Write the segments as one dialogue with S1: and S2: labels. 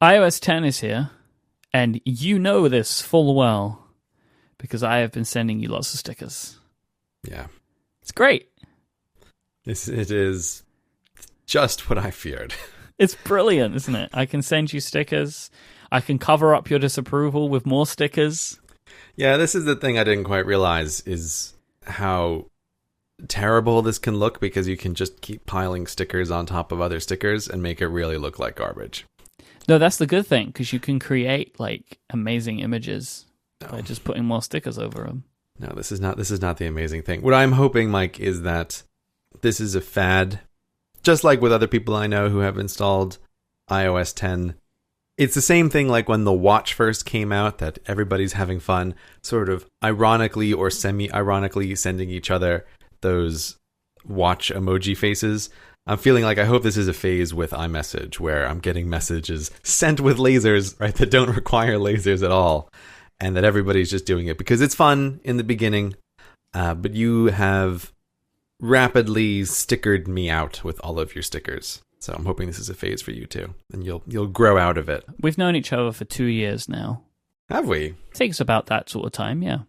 S1: iOS 10 is here, and you know this full well because I have been sending you lots of stickers.
S2: Yeah.
S1: It's great.
S2: It is just what I feared.
S1: It's brilliant, isn't it? I can send you stickers. I can cover up your disapproval with more stickers.
S2: Yeah, this is the thing I didn't quite realize is how terrible this can look because you can just keep piling stickers on top of other stickers and make it really look like garbage.
S1: No, that's the good thing because you can create like amazing images by just putting more stickers over them.
S2: No, this is not the amazing thing. What I'm hoping, Myke, is that this is a fad. Just like with other people I know who have installed iOS 10. It's the same thing like when the watch first came out, that everybody's having fun, sort of ironically or semi-ironically sending each other those watch emoji faces. I'm feeling like I hope this is a phase with iMessage where I'm getting messages sent with lasers, right, that don't require lasers at all. And that everybody's just doing it because it's fun in the beginning. But you have rapidly stickered me out with all of your stickers. So I'm hoping this is a phase for you too. And you'll grow out of it.
S1: We've known each other for 2 years now.
S2: Have we?
S1: It takes about that sort of time, yeah.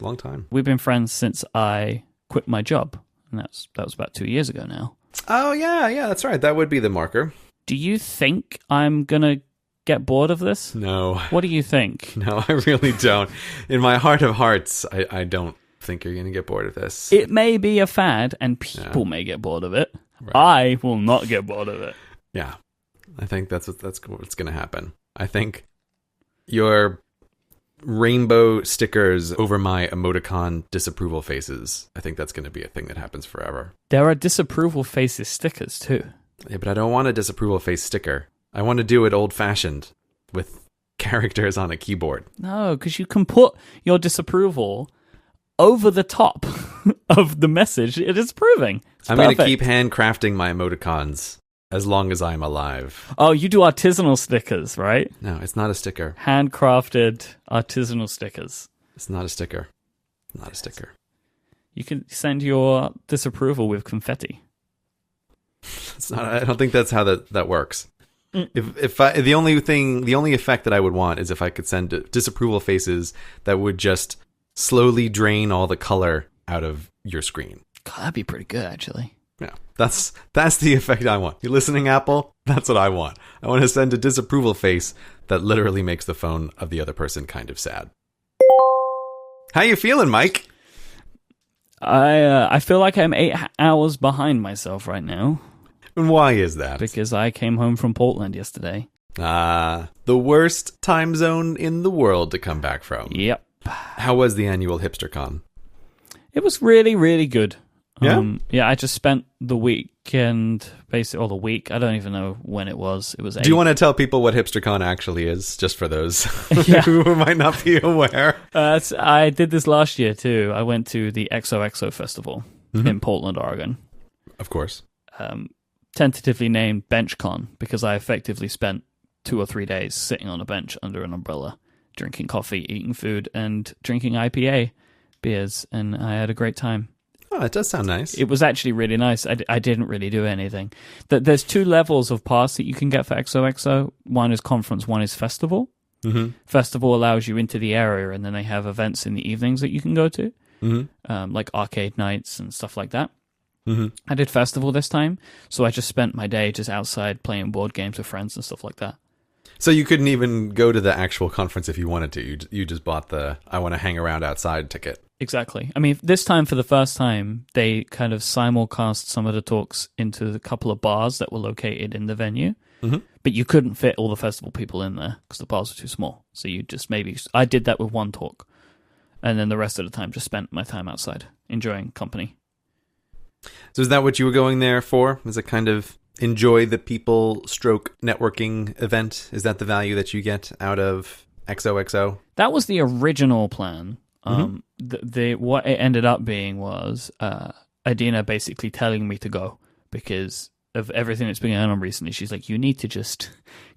S2: Long time.
S1: We've been friends since I quit my job. And that was about 2 years ago now.
S2: Oh, yeah, that's right. That would be the marker.
S1: Do you think I'm going to get bored of this?
S2: No.
S1: What do you think?
S2: No, I really don't. In my heart of hearts, I don't think you're going to get bored of this.
S1: It may be a fad, and people may get bored of it. Right. I will not get bored of it.
S2: Yeah. I think that's what's going to happen. I think your rainbow stickers over my emoticon disapproval faces, I think that's going to be a thing that happens forever.
S1: There are disapproval faces stickers, too.
S2: Yeah, but I don't want a disapproval face sticker. I want to do it old-fashioned with characters on a keyboard. No,
S1: because you can put your disapproval over the top of the message it is approving.
S2: I'm going to keep handcrafting my emoticons as long as I'm alive.
S1: Oh, you do artisanal stickers, right?
S2: No, it's not a sticker.
S1: Handcrafted artisanal stickers.
S2: It's not a sticker. Not a sticker.
S1: You can send your disapproval with confetti.
S2: It's not. I don't think that's how that works. The only effect that I would want is if I could send disapproval faces that would just slowly drain all the color out of your screen.
S1: God, that'd be pretty good, actually.
S2: Yeah, that's the effect I want. You listening, Apple? That's what I want. I want to send a disapproval face that literally makes the phone of the other person kind of sad. How you feeling, Myke?
S1: I feel like I'm 8 hours behind myself right now.
S2: And why is that?
S1: Because I came home from Portland yesterday.
S2: The worst time zone in the world to come back from.
S1: Yep.
S2: How was the annual HipsterCon?
S1: It was really, really good.
S2: Yeah?
S1: Yeah, I just spent the weekend, basically, or the week. I don't even know when it was. It was.
S2: Do you want to tell people what HipsterCon actually is, just for those who might not be aware?
S1: I did this last year, too. I went to the XOXO festival in Portland, Oregon.
S2: Of course.
S1: Tentatively named BenchCon, because I effectively spent 2 or 3 days sitting on a bench under an umbrella, drinking coffee, eating food, and drinking IPA beers, and I had a great time.
S2: Oh, it does sound nice.
S1: It was actually really nice. I didn't really do anything. There's 2 levels of pass that you can get for XOXO. One is conference, one is festival. Festival allows you into the area, and then they have events in the evenings that you can go to, like arcade nights and stuff like that. I did festival this time, so I just spent my day just outside playing board games with friends and stuff like that.
S2: So you couldn't even go to the actual conference if you wanted to. You just bought the I want to hang around outside ticket.
S1: Exactly. I mean, this time, for the first time, they kind of simulcast some of the talks into a couple of bars that were located in the venue. But you couldn't fit all the festival people in there because the bars were too small. So you just I did that with one talk. And then the rest of the time just spent my time outside, enjoying company.
S2: So is that what you were going there for? Is it kind of enjoy the people stroke networking event? Is that the value that you get out of XOXO?
S1: That was the original plan. What it ended up being was Adina basically telling me to go because of everything that's been going on recently. She's like, you need to just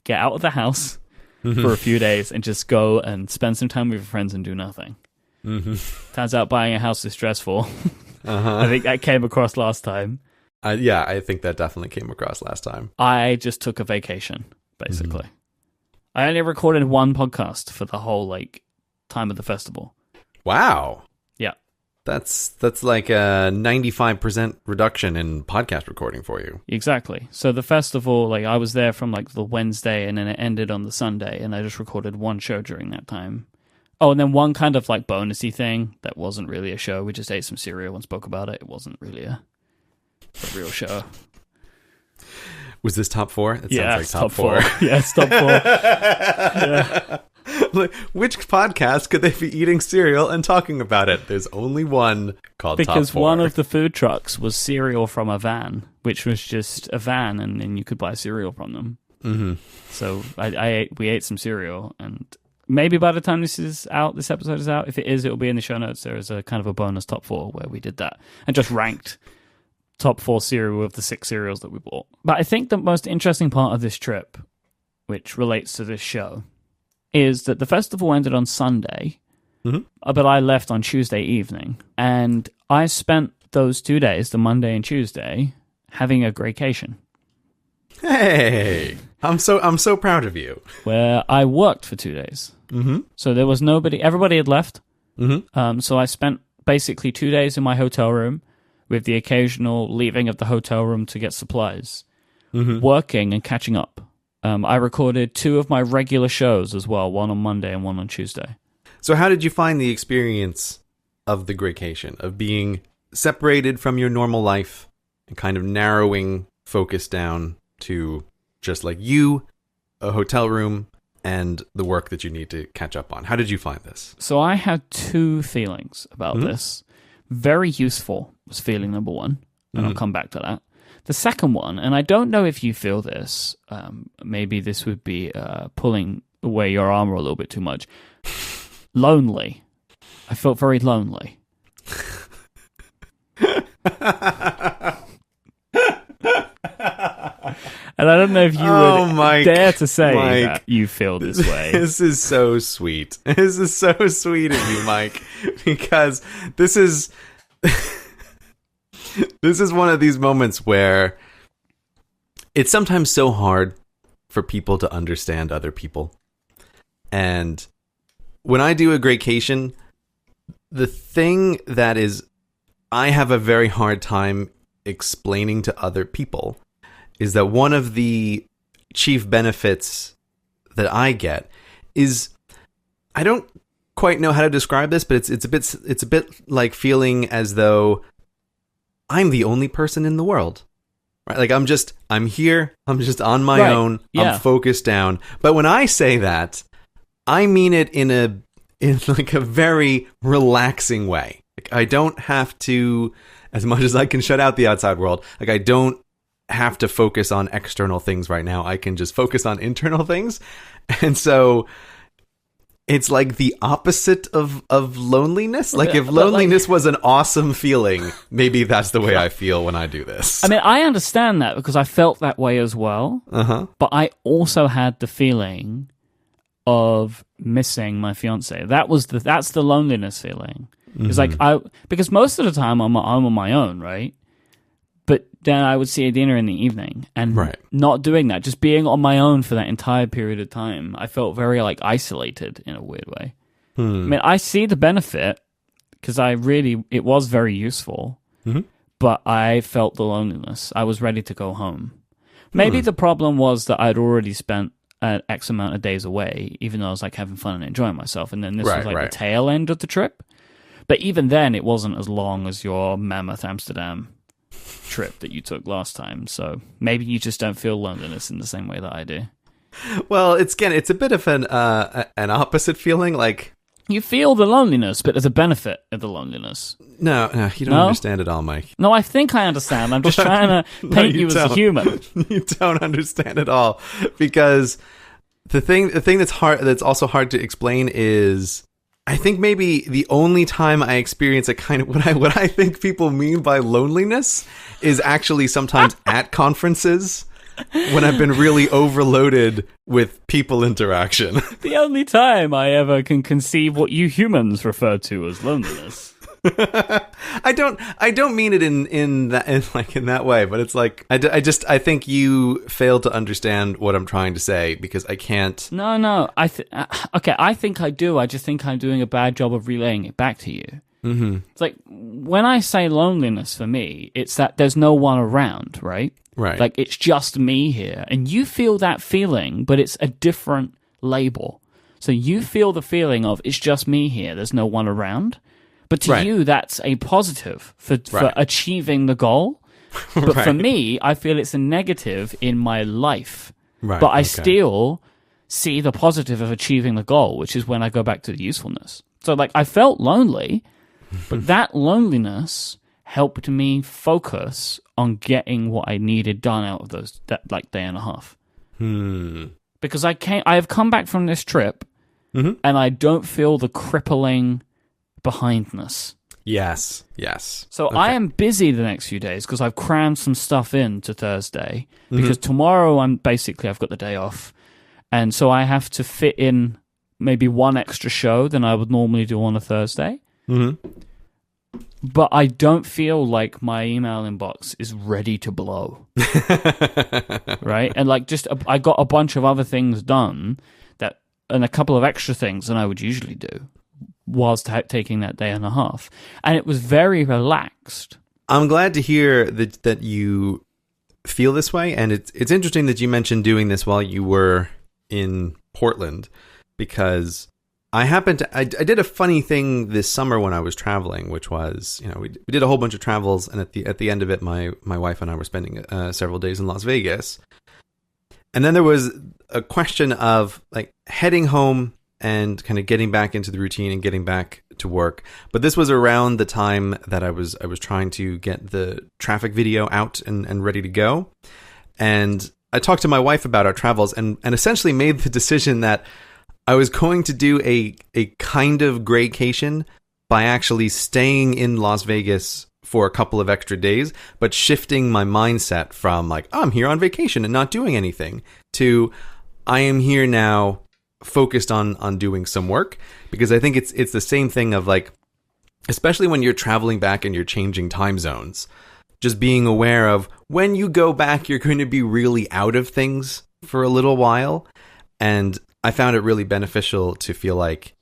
S1: get out of the house for a few days and just go and spend some time with your friends and do nothing. Turns out buying a house is stressful. I think that came across last time.
S2: Yeah, I think that definitely came across last time.
S1: I just took a vacation, basically. I only recorded one podcast for the whole time of the festival.
S2: Wow.
S1: Yeah.
S2: That's like a 95% reduction in podcast recording for you.
S1: Exactly. So the festival, I was there from the Wednesday and then it ended on the Sunday, and I just recorded one show during that time. Oh, and then one kind of bonusy thing that wasn't really a show. We just ate some cereal and spoke about it. It wasn't really a real show.
S2: Was this top 4? It
S1: yeah,
S2: sounds like top 4.
S1: Yeah, it's top 4. Yeah.
S2: Which podcast could they be eating cereal and talking about it? There's only one called Top 4.
S1: Because one of the food trucks was cereal from a van, which was just a van, and then you could buy cereal from them.
S2: Mm-hmm.
S1: So we ate some cereal, and maybe by the time this episode is out, if it is, it'll be in the show notes. There is a kind of a bonus top 4 where we did that and just ranked top 4 cereal of the 6 cereals that we bought. But I think the most interesting part of this trip, which relates to this show, is that the festival ended on Sunday, but I left on Tuesday evening, and I spent those 2 days, the Monday and Tuesday, having a greycation.
S2: Hey, I'm so proud of you.
S1: Where I worked for 2 days.
S2: Mm-hmm.
S1: So there was nobody, everybody had left.
S2: Mm-hmm.
S1: So I spent basically 2 days in my hotel room, with the occasional leaving of the hotel room to get supplies, working and catching up. I recorded 2 of my regular shows as well, one on Monday and one on Tuesday.
S2: So how did you find the experience of the greycation, of being separated from your normal life and kind of narrowing focus down to just you, a hotel room, and the work that you need to catch up on? How did you find this?
S1: So I had 2 feelings about this. Very useful was feeling number 1, and I'll come back to that. The second one, and I don't know if you feel this, maybe this would be pulling away your armor a little bit too much. Lonely. I felt very lonely. And I don't know if you would
S2: Myke,
S1: dare to say that you feel this way.
S2: This is so sweet. This is so sweet of you, Myke, because this is this is one of these moments where it's sometimes so hard for people to understand other people. And when I do a greycation, the thing that is I have a very hard time explaining to other people is that one of the chief benefits that I get is, I don't quite know how to describe this, but it's a bit like feeling as though I'm the only person in the world. Right? I'm here, I'm just on my own,
S1: yeah.
S2: I'm focused down. But when I say that, I mean it in a very relaxing way. I don't have to, as much as I can shut out the outside world, I don't have to focus on external things right now. I can just focus on internal things. And so it's like the opposite of loneliness. If loneliness was an awesome feeling, maybe that's the way I feel when I do this.
S1: I mean, I understand that because I felt that way as well. But I also had the feeling of missing my fiance. That's the loneliness feeling. It's because most of the time I'm on my own, right? But then I would see Adina in the evening, and not doing that, just being on my own for that entire period of time, I felt very isolated in a weird way. I mean, I see the benefit because it was very useful, but I felt the loneliness. I was ready to go home. Maybe the problem was that I'd already spent an X amount of days away, even though I was having fun and enjoying myself, and then this was the tail end of the trip. But even then, it wasn't as long as your Mammoth Amsterdam trip that you took last time. So maybe you just don't feel loneliness in the same way that I do.
S2: Well, it's a bit of an opposite feeling.
S1: You feel the loneliness, but there's a benefit of the loneliness.
S2: No, you don't understand it all, Myke.
S1: No, I think I understand. I'm just trying to paint you as a human.
S2: You don't understand it all, because the thing that's also hard to explain is, I think maybe the only time I experience a kind of what I think people mean by loneliness is actually sometimes at conferences when I've been really overloaded with people interaction.
S1: The only time I ever can conceive what you humans refer to as loneliness.
S2: I don't mean it in that way, but it's like I think you fail to understand what I'm trying to say because I can't.
S1: No. Okay, I think I do. I just think I'm doing a bad job of relaying it back to you.
S2: Mm-hmm.
S1: It's like when I say loneliness for me, it's that there's no one around, right?
S2: Right.
S1: Like it's just me here, and you feel that feeling, but it's a different label. So you feel the feeling of it's just me here. There's no one around. But to you, that's a positive for achieving the goal. But for me, I feel it's a negative in my life.
S2: Right.
S1: But I still see the positive of achieving the goal, which is when I go back to the usefulness. So, like, I felt lonely, but that loneliness helped me focus on getting what I needed done out of that day and a half. Because I have come back from this trip, and I don't feel the crippling behindness.
S2: Yes.
S1: So I am busy the next few days because I've crammed some stuff in to Thursday because tomorrow I've got the day off, and so I have to fit in maybe one extra show than I would normally do on a Thursday. But I don't feel like my email inbox is ready to blow. Right? And like I got a bunch of other things done and a couple of extra things than I would usually do whilst taking that day and a half. And it was very relaxed.
S2: I'm glad to hear that you feel this way. And it's interesting that you mentioned doing this while you were in Portland, because I did a funny thing this summer when I was traveling, which was, we did a whole bunch of travels, and at the end of it, my wife and I were spending several days in Las Vegas. And then there was a question of like heading home and kind of getting back into the routine and getting back to work. But this was around the time that I was trying to get the traffic video out and ready to go. And I talked to my wife about our travels and essentially made the decision that I was going to do a kind of graycation by actually staying in Las Vegas for a couple of extra days, but shifting my mindset from like, oh, I'm here on vacation and not doing anything, to I am here now focused on doing some work. Because I think it's the same thing of like, especially when you're traveling back and you're changing time zones, just being aware of when you go back, you're going to be really out of things for a little while. And I found it really beneficial to feel like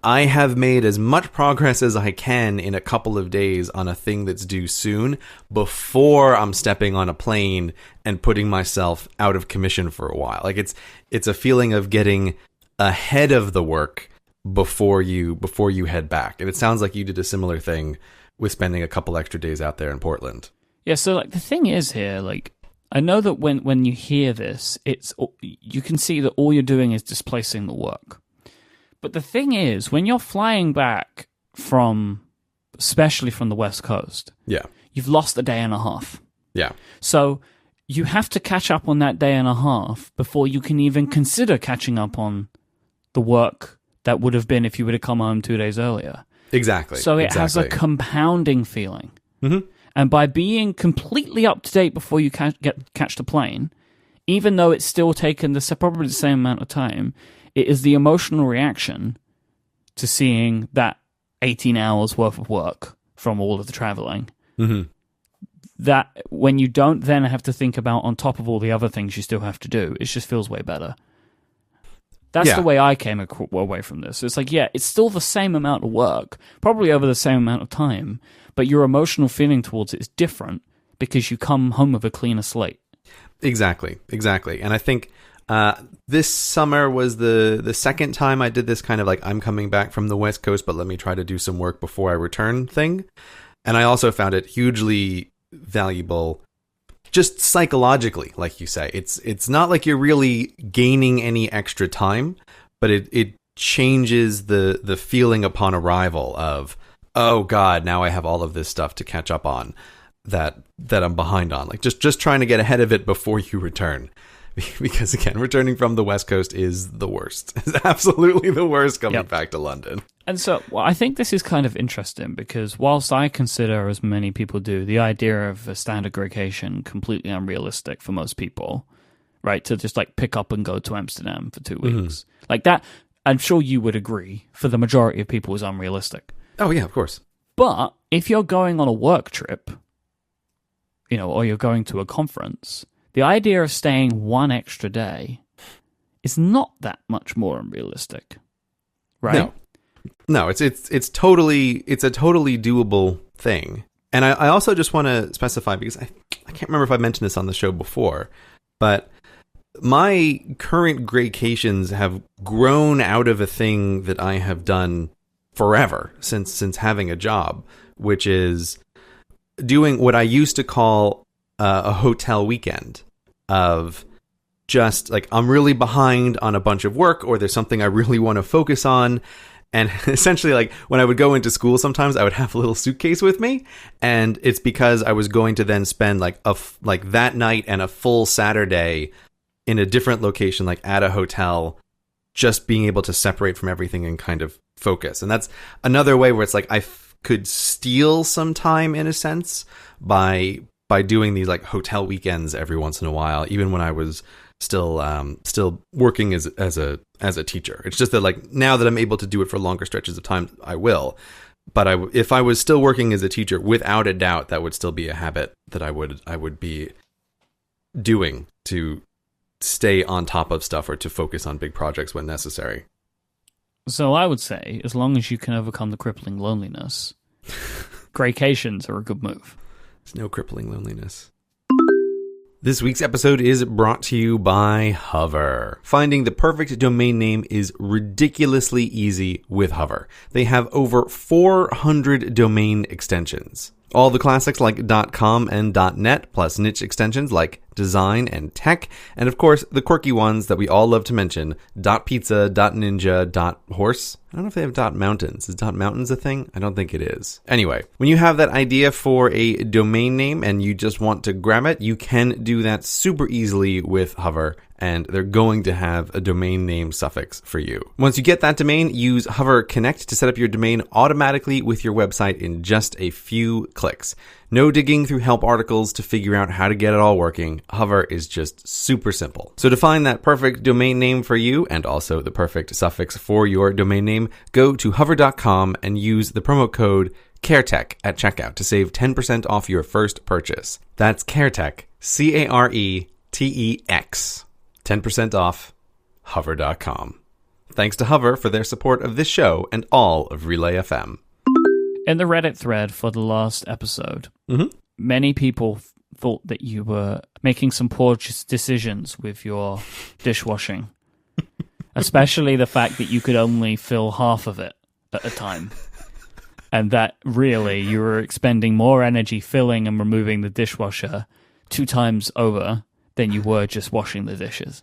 S2: I have made as much progress as I can in a couple of days on a thing that's due soon before I'm stepping on a plane and putting myself out of commission for a while. Like it's a feeling of getting ahead of the work before you head back. And it sounds like you did a similar thing with spending a couple extra days out there in Portland.
S1: Yeah, so like the thing is here, like I know that when you hear this, you can see that all you're doing is displacing the work. But the thing is, when you're flying back especially from the West Coast, you've lost a day and a half.
S2: Yeah.
S1: So you have to catch up on that day and a half before you can even consider catching up on the work that would have been if you would have come home 2 days earlier.
S2: Exactly.
S1: So it has a compounding feeling.
S2: Mm-hmm.
S1: And by being completely up to date before you catch the plane, even though it's still taken probably the same amount of time, it is the emotional reaction to seeing that 18 hours worth of work from all of the traveling.
S2: Mm-hmm.
S1: That when you don't then have to think about on top of all the other things you still have to do, it just feels way better. That's the way I came away from this. It's like, it's still the same amount of work, probably over the same amount of time, but your emotional feeling towards it is different because you come home with a cleaner slate.
S2: Exactly. And I think this summer was the second time I did this kind of like, I'm coming back from the West Coast, but let me try to do some work before I return thing. And I also found it hugely valuable just psychologically, like you say. It's not like you're really gaining any extra time, but it changes the feeling upon arrival of, oh God, now I have all of this stuff to catch up on that I'm behind on. Like just trying to get ahead of it before you return. Because again, returning from the West Coast is the worst. It's absolutely the worst coming back to London.
S1: And so I think this is kind of interesting because whilst I consider, as many people do, the idea of a standard graycation completely unrealistic for most people, right? To just like pick up and go to Amsterdam for 2 weeks. Like that, I'm sure you would agree, for the majority of people is unrealistic.
S2: Oh yeah, of course.
S1: But if you're going on a work trip, or you're going to a conference, the idea of staying one extra day is not that much more unrealistic, right?
S2: No, it's a totally doable thing. And I also just want to specify, because I can't remember if I mentioned this on the show before, but my current graycations have grown out of a thing that I have done forever since having a job, which is doing what I used to call a hotel weekend of just like, I'm really behind on a bunch of work, or there's something I really want to focus on. And essentially, like, when I would go into school, sometimes I would have a little suitcase with me, and it's because I was going to then spend like that night and a full Saturday in a different location, like at a hotel, just being able to separate from everything and kind of focus. And that's another way where it's like I could steal some time, in a sense, by doing these like hotel weekends every once in a while, even when I was still working as a teacher. It's just that, like, now that I'm able to do it for longer stretches of time, I will. But if I was still working as a teacher, without a doubt, that would still be a habit that I would be doing to stay on top of stuff or to focus on big projects when necessary.
S1: So I would say, as long as you can overcome the crippling loneliness, graycations are a good move.
S2: There's no crippling loneliness. This week's episode is brought to you by Hover. Finding the perfect domain name is ridiculously easy with Hover. They have over 400 domain extensions. All the classics like .com and .net, plus niche extensions like design and tech, and of course the quirky ones that we all love to mention, .pizza, .ninja, .horse. I don't know if they have .mountains. Is .mountains a thing? I don't think it is. Anyway, when you have that idea for a domain name and you just want to grab it, you can do that super easily with Hover, and they're going to have a domain name suffix for you. Once you get that domain, use Hover Connect to set up your domain automatically with your website in just a few clicks. No digging through help articles to figure out how to get it all working. Hover is just super simple. So to find that perfect domain name for you, and also the perfect suffix for your domain name, go to hover.com and use the promo code CARETECH at checkout to save 10% off your first purchase. That's CARETECH, CARETEX. 10% off, hover.com. Thanks to Hover for their support of this show and all of Relay FM.
S1: In the Reddit thread for the last episode, many people thought that you were making some poor decisions with your dishwashing. Especially the fact that you could only fill half of it at a time. And that really you were expending more energy filling and removing the dishwasher 2 times over than you were just washing the dishes.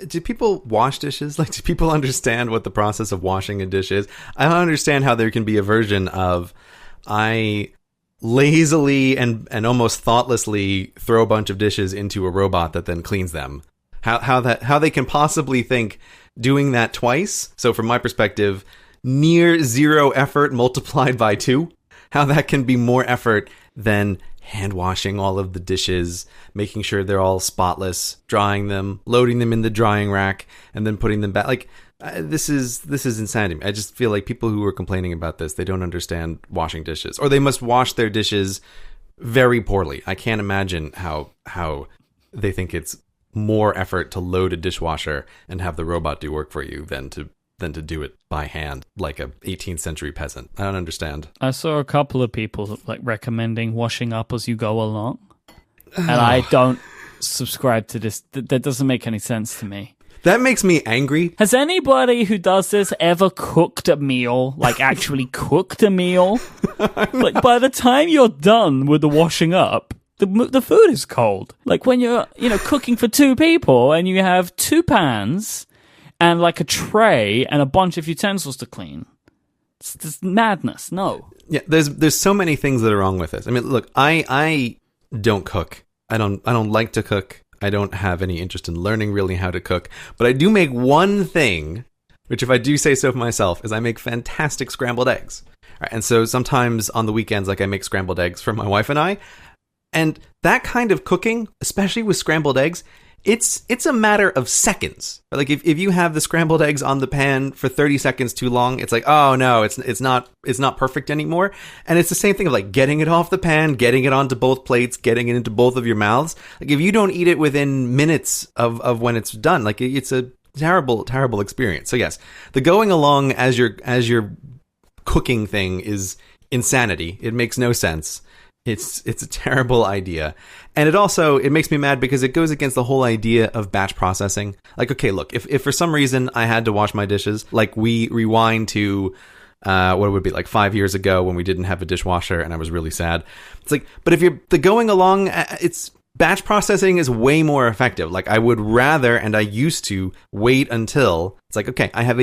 S2: Do people wash dishes? Like, do people understand what the process of washing a dish is? I don't understand how there can be a version of I lazily and almost thoughtlessly throw a bunch of dishes into a robot that then cleans them. How they can possibly think doing that twice. So from my perspective, near zero effort multiplied by 2. How that can be more effort than hand washing all of the dishes, making sure they're all spotless, drying them, loading them in the drying rack, and then putting them back. Like, this is insanity. I just feel like people who are complaining about this, they don't understand washing dishes, or they must wash their dishes very poorly. I can't imagine how they think it's more effort to load a dishwasher and have the robot do work for you than to do it by hand like a 18th century peasant. I don't understand.
S1: I saw a couple of people like recommending washing up as you go along. And I don't subscribe to this. That doesn't make any sense to me.
S2: That makes me angry.
S1: Has anybody who does this ever cooked a meal? Like actually cooked a meal? Like by the time you're done with the washing up, the food is cold. Like when you're, cooking for 2 people and you have 2 pans and like a tray and a bunch of utensils to clean. It's just madness. No.
S2: Yeah, there's so many things that are wrong with this. I mean, look, I don't cook. I don't like to cook. I don't have any interest in learning really how to cook. But I do make one thing, which if I do say so myself, is I make fantastic scrambled eggs. Right, and so sometimes on the weekends, like I make scrambled eggs for my wife and I. And that kind of cooking, especially with scrambled eggs, it's a matter of seconds. Like if you have the scrambled eggs on the pan for 30 seconds too long, it's like, oh no, it's not perfect anymore. And it's the same thing of like getting it off the pan, getting it onto both plates, getting it into both of your mouths. Like if you don't eat it within minutes of when it's done, like it's a terrible experience. So yes, the going along as your cooking thing is insanity. It makes no sense. It's a terrible idea. And it makes me mad because it goes against the whole idea of batch processing. Like, okay, look, if for some reason I had to wash my dishes, like we rewind to what would be like 5 years ago when we didn't have a dishwasher and I was really sad. It's like, but if you're the going along, it's batch processing is way more effective. Like I would rather, and I used to wait until it's like, okay, I have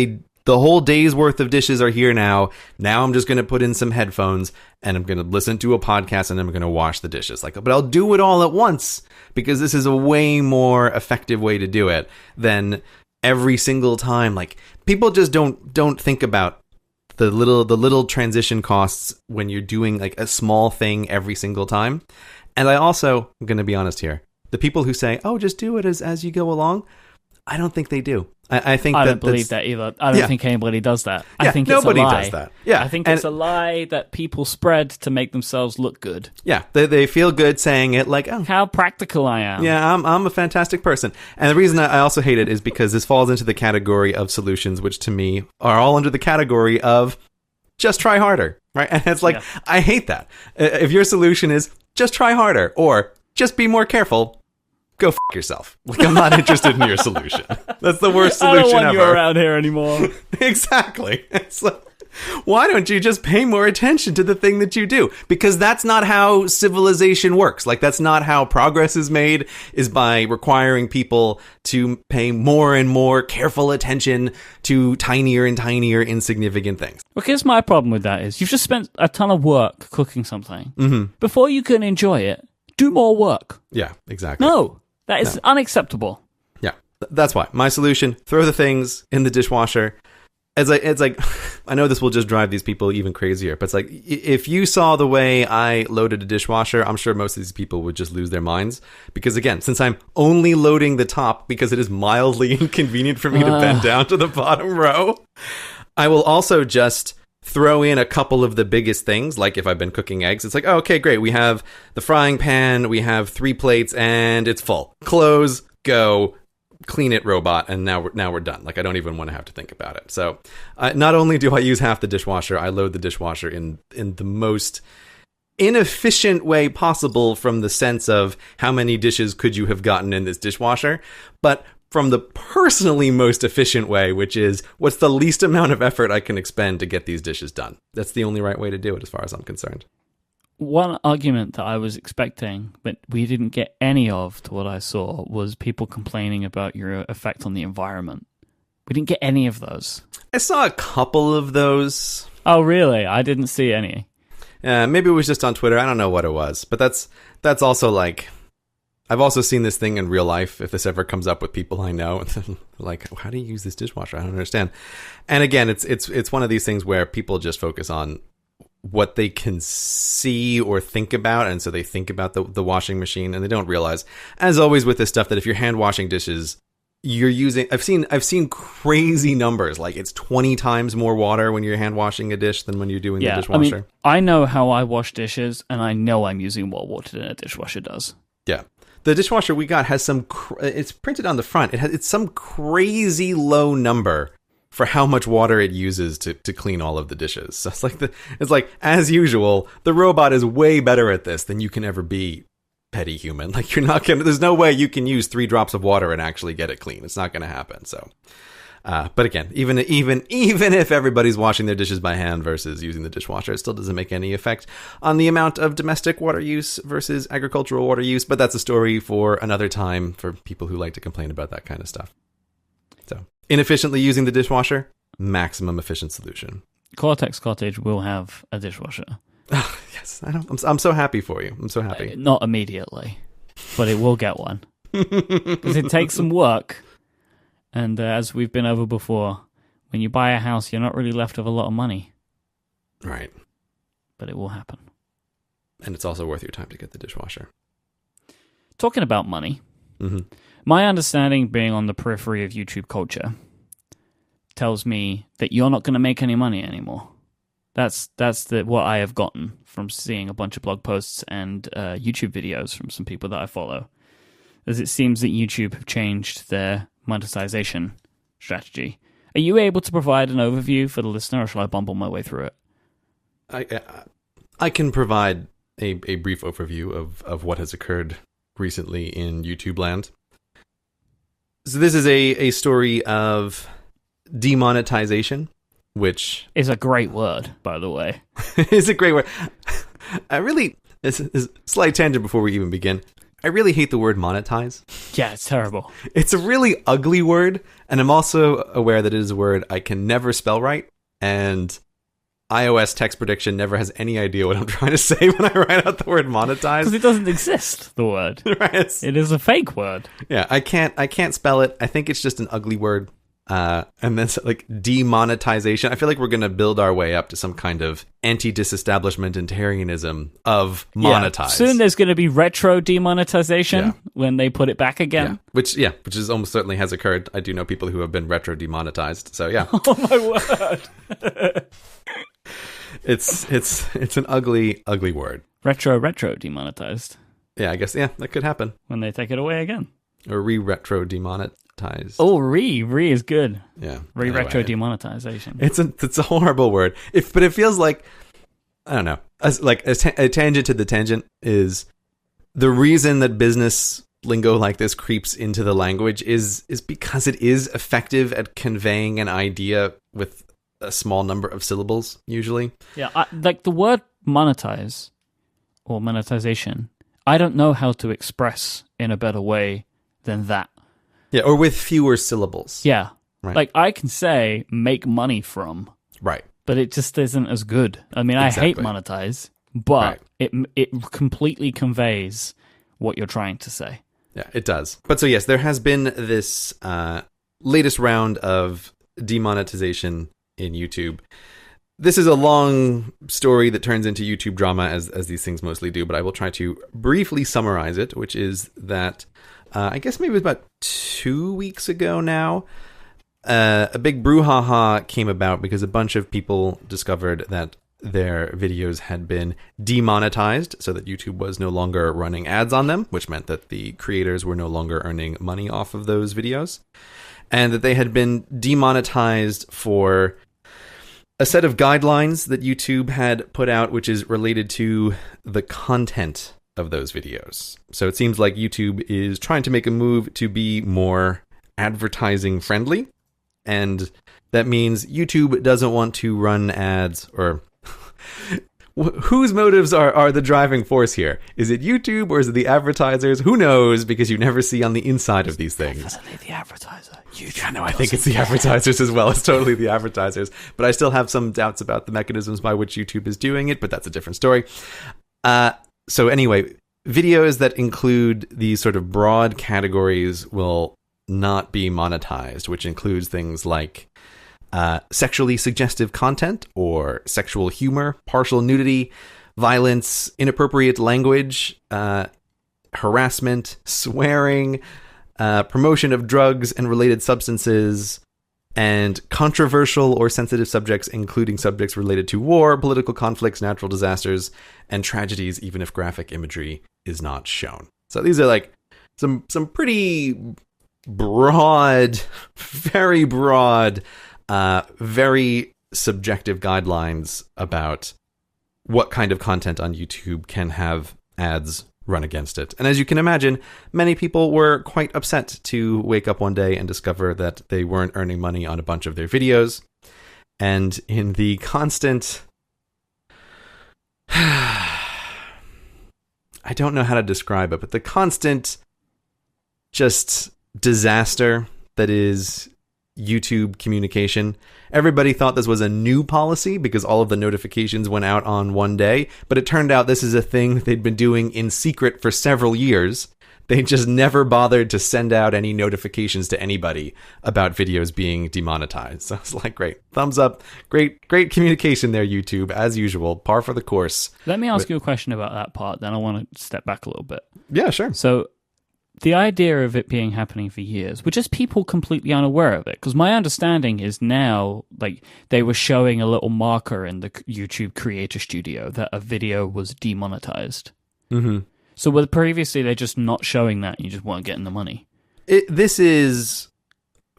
S2: the whole day's worth of dishes are here now. Now I'm just going to put in some headphones and I'm going to listen to a podcast and I'm going to wash the dishes. Like, but I'll do it all at once because this is a way more effective way to do it than every single time. Like people just don't think about the little transition costs when you're doing like a small thing every single time. And I'm going to be honest here. The people who say, "Oh, just do it as you go along," I don't think they do. I think
S1: I don't believe that either. I don't think anybody does that. I think it's
S2: nobody
S1: a lie.
S2: Does that. Yeah,
S1: I think it's a lie that people spread to make themselves look good.
S2: Yeah, they feel good saying it, like, oh,
S1: how practical I am.
S2: Yeah, I'm a fantastic person. And the reason I also hate it is because this falls into the category of solutions, which to me are all under the category of just try harder, right? And it's like, I hate that. If your solution is just try harder or just be more careful, go f*** yourself. Like, I'm not interested in your solution. That's the worst solution ever.
S1: I don't want you around here anymore.
S2: Exactly. It's like, why don't you just pay more attention to the thing that you do? Because that's not how civilization works. Like, that's not how progress is made, is by requiring people to pay more and more careful attention to tinier and tinier insignificant things.
S1: Well, here's my problem with that is you've just spent a ton of work cooking something.
S2: Mm-hmm.
S1: Before you can enjoy it, do more work.
S2: Yeah, exactly.
S1: No. That is unacceptable.
S2: Yeah, that's why. My solution, throw the things in the dishwasher. It's like, I know this will just drive these people even crazier, but it's like, if you saw the way I loaded a dishwasher, I'm sure most of these people would just lose their minds. Because again, since I'm only loading the top because it is mildly inconvenient for me to bend down to the bottom row, I will also just throw in a couple of the biggest things, like if I've been cooking eggs, it's like, oh, okay, great. We have the frying pan, we have 3 plates, and it's full. Close, go, clean it, robot, and now we're done. Like, I don't even want to have to think about it. So not only do I use half the dishwasher, I load the dishwasher in the most inefficient way possible from the sense of how many dishes could you have gotten in this dishwasher, but from the personally most efficient way, which is what's the least amount of effort I can expend to get these dishes done. That's the only right way to do it as far as I'm concerned.
S1: One argument that I was expecting, but we didn't get any of to what I saw, was people complaining about your effect on the environment. We didn't get any of those.
S2: I saw a couple of those.
S1: Oh, really? I didn't see any.
S2: Maybe it was just on Twitter. I don't know what it was. But that's also like... I've also seen this thing in real life. If this ever comes up with people I know, like, how do you use this dishwasher? I don't understand. And again, it's one of these things where people just focus on what they can see or think about, and so they think about the washing machine, and they don't realize, as always with this stuff, that if you're hand washing dishes, you're using. I've seen crazy numbers, like it's 20 times more water when you're hand washing a dish than when you're doing the dishwasher.
S1: I mean, I know how I wash dishes, and I know I'm using more water than a dishwasher does.
S2: Yeah. The dishwasher we got has some... it's printed on the front. It's some crazy low number for how much water it uses to clean all of the dishes. So it's like, as usual, the robot is way better at this than you can ever be, petty human. Like, you're not gonna... There's no way you can use 3 drops of water and actually get it clean. It's not going to happen, so... but again, even if everybody's washing their dishes by hand versus using the dishwasher, it still doesn't make any effect on the amount of domestic water use versus agricultural water use. But that's a story for another time for people who like to complain about that kind of stuff. So, inefficiently using the dishwasher, maximum efficient solution.
S1: Cortex Cottage will have a dishwasher.
S2: Oh, yes, I'm so happy for you. I'm so happy.
S1: Not immediately, but it will get one because it takes some work. And as we've been over before, when you buy a house, you're not really left with a lot of money.
S2: Right.
S1: But it will happen.
S2: And it's also worth your time to get the dishwasher.
S1: Talking about money,
S2: Mm-hmm.
S1: My understanding, being on the periphery of YouTube culture, tells me that you're not going to make any money anymore. That's what I have gotten from seeing a bunch of blog posts and YouTube videos from some people that I follow. As it seems that YouTube have changed their monetization strategy. Are you able to provide an overview for the listener, or shall I bumble my way through it?
S2: I can provide a brief overview of what has occurred recently in YouTube land. So this is a story of demonetization, which
S1: is a great word, by the way.
S2: It's a great word. It's a slight tangent before we even begin. I really hate the word monetize.
S1: Yeah, it's terrible.
S2: It's a really ugly word, and I'm also aware that it is a word I can never spell right, and iOS text prediction never has any idea what I'm trying to say when I write out the word monetize.
S1: Because it doesn't exist, the word.
S2: Right.
S1: It is a fake word.
S2: Yeah, I can't spell it. I think it's just an ugly word. And then like demonetization. I feel like we're going to build our way up to some kind of anti-disestablishmentarianism of monetize.
S1: Yeah. Soon there's going to be retro demonetization when they put it back again.
S2: Which is almost certainly has occurred. I do know people who have been retro demonetized. So yeah.
S1: Oh my word.
S2: It's an ugly word.
S1: Retro demonetized.
S2: Yeah, I guess that could happen
S1: when they take it away again.
S2: Or retro demonetized.
S1: Oh, re is good.
S2: Yeah,
S1: retro demonetization.
S2: It's a horrible word. But it feels like, I don't know, a tangent to the tangent is the reason that business lingo like this creeps into the language is because it is effective at conveying an idea with a small number of syllables usually.
S1: Yeah, like the word monetize or monetization. I don't know how to express in a better way than that.
S2: Yeah, or with fewer syllables.
S1: Yeah.
S2: Right.
S1: Like I can say make money from.
S2: Right.
S1: But it just isn't as good. I mean, I hate monetize, but it completely conveys what you're trying to say.
S2: Yeah, it does. But so yes, there has been this latest round of demonetization in YouTube. This is a long story that turns into YouTube drama, as these things mostly do, but I will try to briefly summarize it, which is that I guess maybe it was about 2 weeks ago now, a big brouhaha came about because a bunch of people discovered that their videos had been demonetized, so that YouTube was no longer running ads on them, which meant that the creators were no longer earning money off of those videos, and that they had been demonetized for a set of guidelines that YouTube had put out, which is related to the content of those videos. So it seems like YouTube is trying to make a move to be more advertising friendly. And that means YouTube doesn't want to run ads, or whose motives are the driving force here? Is it YouTube or is it the advertisers? Who knows? Because you never see on the inside of these things.
S1: Definitely the advertiser.
S2: I think it's the advertisers as well. It's totally the advertisers. But I still have some doubts about the mechanisms by which YouTube is doing it, but that's a different story. So anyway, videos that include these sort of broad categories will not be monetized, which includes things like sexually suggestive content or sexual humor, partial nudity, violence, inappropriate language, harassment, swearing, promotion of drugs and related substances, and controversial or sensitive subjects, including subjects related to war, political conflicts, natural disasters, and tragedies, even if graphic imagery is not shown. So these are like some pretty broad, very broad, very subjective guidelines about what kind of content on YouTube can have ads run against it. And as you can imagine, many people were quite upset to wake up one day and discover that they weren't earning money on a bunch of their videos. And in the constant... I don't know how to describe it, but the constant just disaster that is YouTube communication. Everybody thought this was a new policy because all of the notifications went out on one day, but it turned out this is a thing they'd been doing in secret for several years. They just never bothered to send out any notifications to anybody about videos being demonetized. So it's like, great, thumbs up, great communication there, YouTube, as usual, par for the course.
S1: Let me ask you a question about that part, then I want to step back a little bit.
S2: Yeah, sure.
S1: So the idea of it being happening for years, were just people completely unaware of it? Because my understanding is now, like, they were showing a little marker in the YouTube Creator Studio that a video was demonetized.
S2: Mm-hmm.
S1: So were previously they're just not showing that and you just weren't getting the money?
S2: This is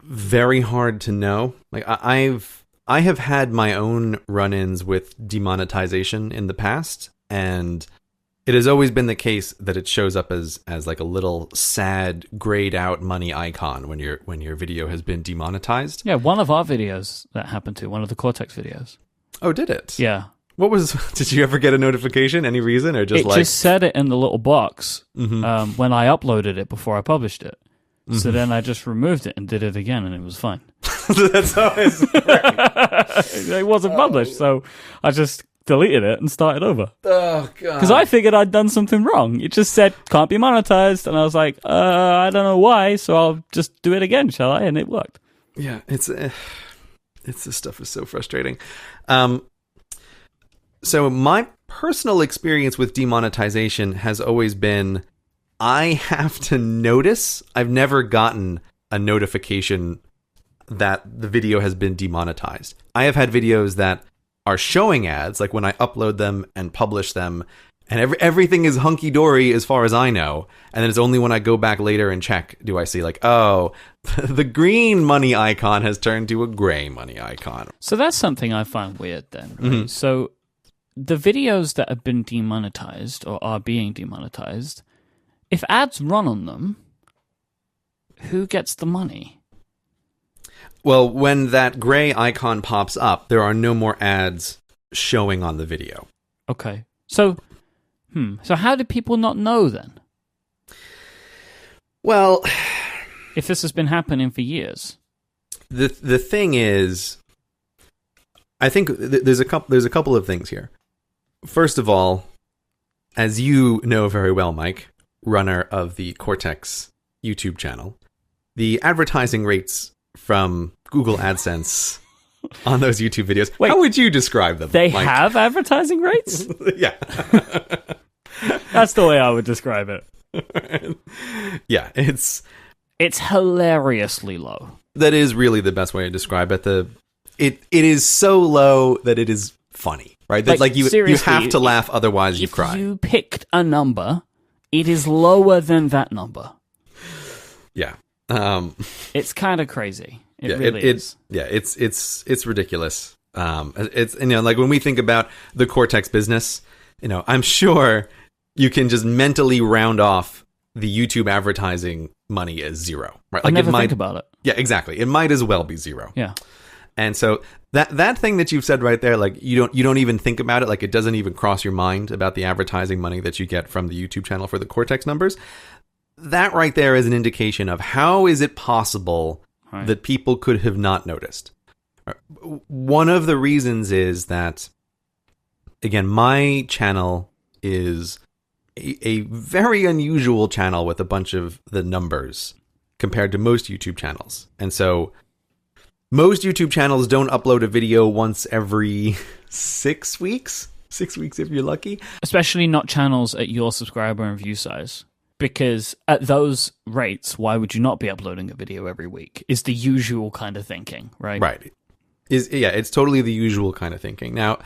S2: very hard to know. Like, I have had my own run-ins with demonetization in the past, and it has always been the case that it shows up as like a little sad grayed out money icon when your video has been demonetized.
S1: Yeah, one of our videos that happened to, one of the Cortex videos.
S2: Oh, did it?
S1: Yeah.
S2: What was? Did you ever get a notification? Any reason, or just
S1: it just said it in the little box
S2: Mm-hmm.
S1: when I uploaded it before I published it.
S2: Mm-hmm.
S1: So then I just removed it and did it again, and it was fine.
S2: That's always great.
S1: It wasn't published, so I just deleted it and started over.
S2: Oh, God.
S1: Because I figured I'd done something wrong. It just said, can't be monetized. And I was like, I don't know why, so I'll just do it again, shall I? And it worked.
S2: Yeah, it's this stuff is so frustrating. So my personal experience with demonetization has always been, I have to notice. I've never gotten a notification that the video has been demonetized. I have had videos that are showing ads, like when I upload them and publish them, and everything is hunky-dory as far as I know, and then it's only when I go back later and check do I see, like, oh, the green money icon has turned to a gray money icon.
S1: So that's something I find weird then, right?
S2: Mm-hmm.
S1: So the videos that have been demonetized or are being demonetized, if ads run on them, who gets the money?
S2: Well, when that gray icon pops up, there are no more ads showing on the video.
S1: Okay. So how do people not know then?
S2: Well,
S1: if this has been happening for years.
S2: The thing is, I think there's a couple of things here. First of all, as you know very well, Myke, runner of the Cortex YouTube channel, the advertising rates from Google AdSense on those YouTube videos,
S1: wait,
S2: how would you describe them?
S1: They
S2: Myke?
S1: have advertising rates?
S2: Yeah.
S1: That's the way I would describe it.
S2: Yeah, it's
S1: hilariously low.
S2: That is really the best way to describe it. It is so low that it is funny, right? Like you have to laugh, otherwise you cry.
S1: If you picked a number, it is lower than that number.
S2: Yeah.
S1: It's kind of crazy. It really is.
S2: Yeah, it's ridiculous. It's, like when we think about the Cortex business, I'm sure you can just mentally round off the YouTube advertising money as zero, right?
S1: Like, I never think about it.
S2: Yeah, exactly. It might as well be zero.
S1: Yeah.
S2: And so that thing that you've said right there, like you don't even think about it, like it doesn't even cross your mind about the advertising money that you get from the YouTube channel for the Cortex numbers. That right there is an indication of how is it possible that people could have not noticed. One of the reasons is that, again, my channel is a very unusual channel with a bunch of the numbers compared to most YouTube channels. And so most YouTube channels don't upload a video once every 6 weeks. 6 weeks if you're lucky.
S1: Especially not channels at your subscriber and view size. Because at those rates, why would you not be uploading a video every week? Is the usual kind of thinking, right?
S2: Right. It's totally the usual kind of thinking. Now,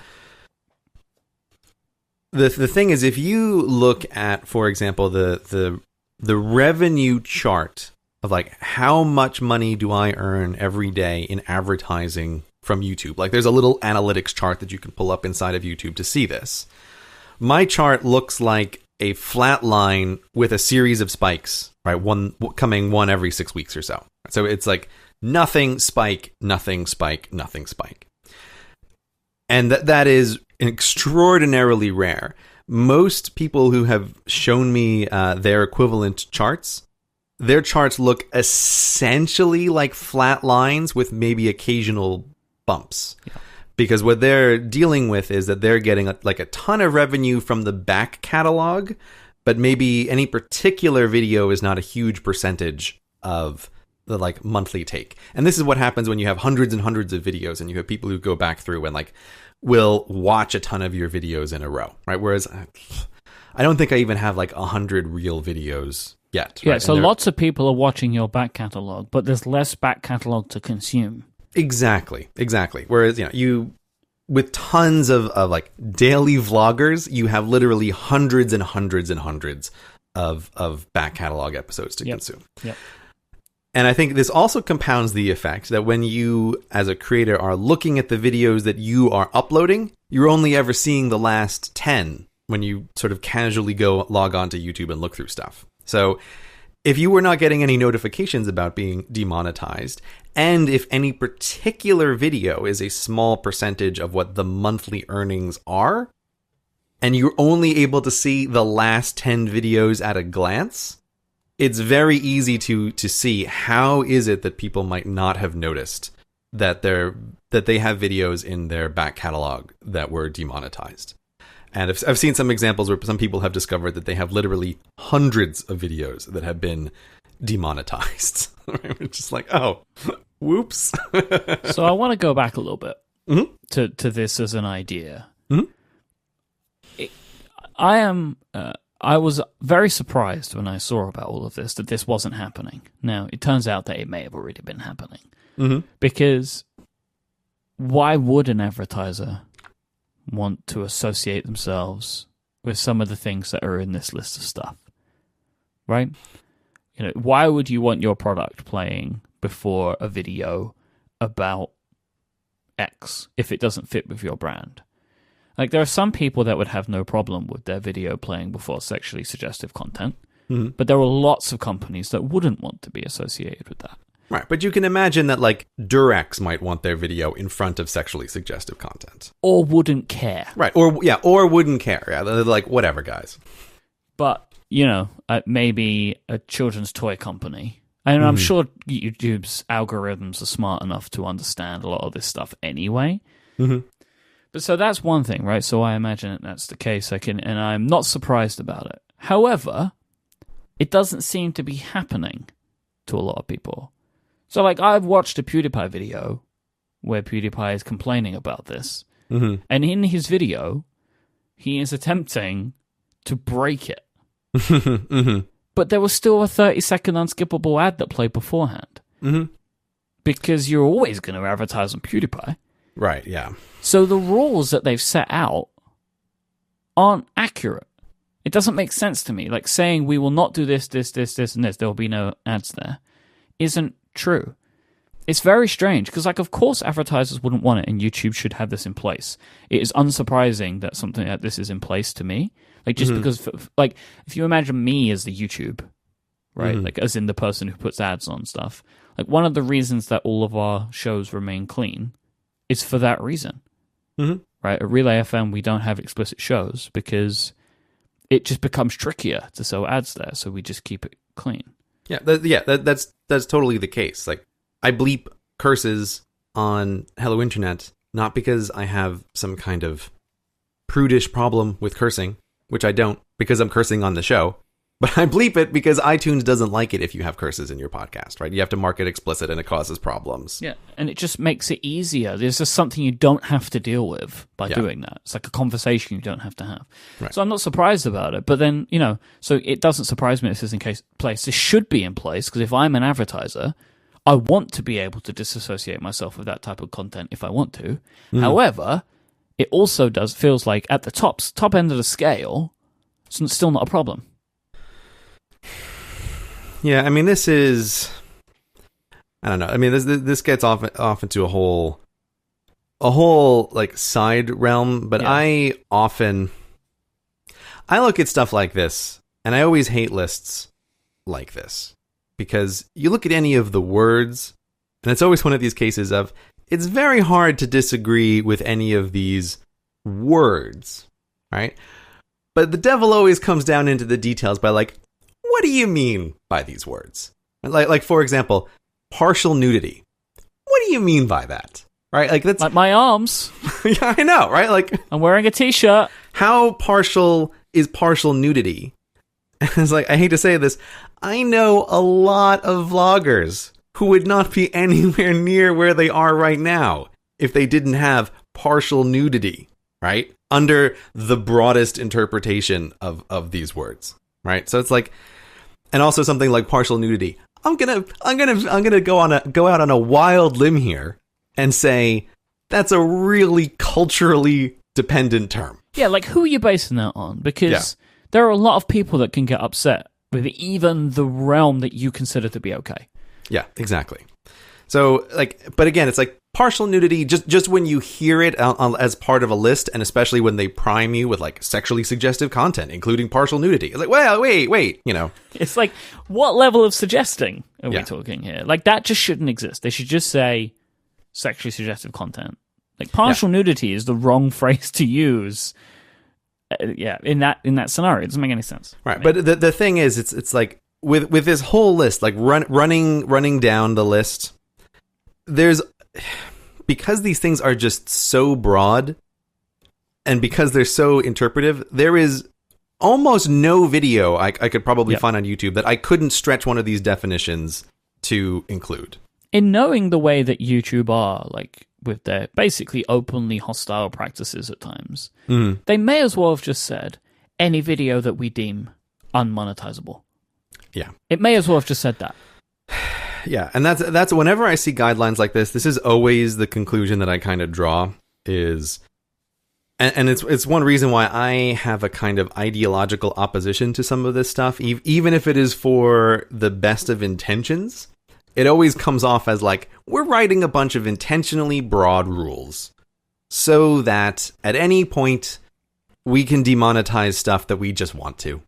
S2: the thing is, if you look at, for example, the revenue chart of like how much money do I earn every day in advertising from YouTube, like there's a little analytics chart that you can pull up inside of YouTube to see this. My chart looks like a flat line with a series of spikes, right? One every 6 weeks or so. So it's like nothing spike, nothing spike, nothing spike. And that is extraordinarily rare. Most people who have shown me their equivalent charts, their charts look essentially like flat lines with maybe occasional bumps. Yeah. Because what they're dealing with is that they're getting like a ton of revenue from the back catalog, but maybe any particular video is not a huge percentage of the like monthly take. And this is what happens when you have hundreds and hundreds of videos and you have people who go back through and like will watch a ton of your videos in a row, right? Whereas I don't think I even have like 100 real videos yet.
S1: Yeah,
S2: right?
S1: so lots of people are watching your back catalog, but there's less back catalog to consume.
S2: Exactly. Whereas, you with tons of like daily vloggers, you have literally hundreds and hundreds and hundreds of back catalog episodes to consume.
S1: Yep.
S2: And I think this also compounds the effect that when you, as a creator, are looking at the videos that you are uploading, you're only ever seeing the last 10 when you sort of casually go log on to YouTube and look through stuff. So if you were not getting any notifications about being demonetized, and if any particular video is a small percentage of what the monthly earnings are, and you're only able to see the last 10 videos at a glance, it's very easy to see how is it that people might not have noticed that they have videos in their back catalog that were demonetized. And I've seen some examples where some people have discovered that they have literally hundreds of videos that have been demonetized. It's just like, oh, whoops.
S1: So I want to go back a little bit to this as an idea. I was very surprised when I saw about all of this, that this wasn't happening. Now, it turns out that it may have already been happening. Because why would an advertiser want to associate themselves with some of the things that are in this list of stuff? Right? Why would you want your product playing before a video about X if it doesn't fit with your brand? Like, there are some people that would have no problem with their video playing before sexually suggestive content, but there are lots of companies that wouldn't want to be associated with that.
S2: Right, but you can imagine that, like, Durex might want their video in front of sexually suggestive content.
S1: Or wouldn't care.
S2: Right, or wouldn't care. Yeah, they're like, whatever, guys.
S1: But, maybe a children's toy company. And I'm sure YouTube's algorithms are smart enough to understand a lot of this stuff anyway. But so that's one thing, right? So I imagine that's the case. And I'm not surprised about it. However, it doesn't seem to be happening to a lot of people. So, like, I've watched a PewDiePie video where PewDiePie is complaining about this. And in his video, he is attempting to break it. But there was still a 30-second unskippable ad that played beforehand. Because you're always going to advertise on PewDiePie.
S2: Right, yeah.
S1: So the rules that they've set out aren't accurate. It doesn't make sense to me. Like, saying we will not do this, and this, there will be no ads there, isn't true. It's very strange, because, like, of course advertisers wouldn't want it, and YouTube should have this in place. It is unsurprising that something like this is in place to me. Like, just because, like, if you imagine me as the YouTube, right? Like, as in the person who puts ads on stuff. Like, one of the reasons that all of our shows remain clean is for that reason. Right? At Relay FM, we don't have explicit shows because it just becomes trickier to sell ads there, so we just keep it clean. That's
S2: totally the case. Like, I bleep curses on Hello Internet, not because I have some kind of prudish problem with cursing, which I don't, because I'm cursing on the show, but I bleep it because iTunes doesn't like it if you have curses in your podcast, right? You have to mark it explicit and it causes problems.
S1: Yeah, and it just makes it easier. There's just something you don't have to deal with by doing that. It's like a conversation you don't have to have. Right. So I'm not surprised about it, but then, so it doesn't surprise me if this is in place. This should be in place, because if I'm an advertiser, I want to be able to disassociate myself with that type of content if I want to. However, it also feels like at the top end of the scale, it's still not a problem.
S2: Yeah, I mean, this is, I don't know. I mean, this gets off into a whole like side realm, but I look at stuff like this, and I always hate lists like this, because you look at any of the words, and it's always one of these cases of, it's very hard to disagree with any of these words, right? But the devil always comes down into the details by, like, what do you mean by these words? Like, for example, partial nudity. What do you mean by that? Right? Like, that's
S1: like my arms.
S2: Yeah, I know, right? Like,
S1: I'm wearing a t-shirt.
S2: How partial is partial nudity? It's like, I hate to say this, I know a lot of vloggers who would not be anywhere near where they are right now if they didn't have partial nudity, right? Under the broadest interpretation of these words, right? So it's like, And also something like partial nudity. I'm gonna go out on a wild limb here and say that's a really culturally dependent term.
S1: Yeah, like who are you basing that on? Because there are a lot of people that can get upset with even the realm that you consider to be okay.
S2: Yeah, exactly. So, like, but again, it's like partial nudity, just when you hear it as part of a list, and especially when they prime you with, like, sexually suggestive content, including partial nudity. It's like, well, wait, you know.
S1: It's like, what level of suggesting are we talking here? Like, that just shouldn't exist. They should just say sexually suggestive content. Like, partial nudity is the wrong phrase to use. In that scenario, it doesn't make any sense.
S2: Right, but the thing is, it's like with this whole list, like running down the list, because these things are just so broad, and because they're so interpretive, there is almost no video I could probably find on YouTube that I couldn't stretch one of these definitions to include.
S1: In knowing the way that YouTube are, like, with their basically openly hostile practices at times, they may as well have just said any video that we deem unmonetizable.
S2: Yeah. It
S1: may as well have just said that.
S2: Yeah, and that's whenever I see guidelines like this is always the conclusion that I kind of draw is, and it's one reason why I have a kind of ideological opposition to some of this stuff, even if it is for the best of intentions. It always comes off as like, we're writing a bunch of intentionally broad rules so that at any point we can demonetize stuff that we just want to,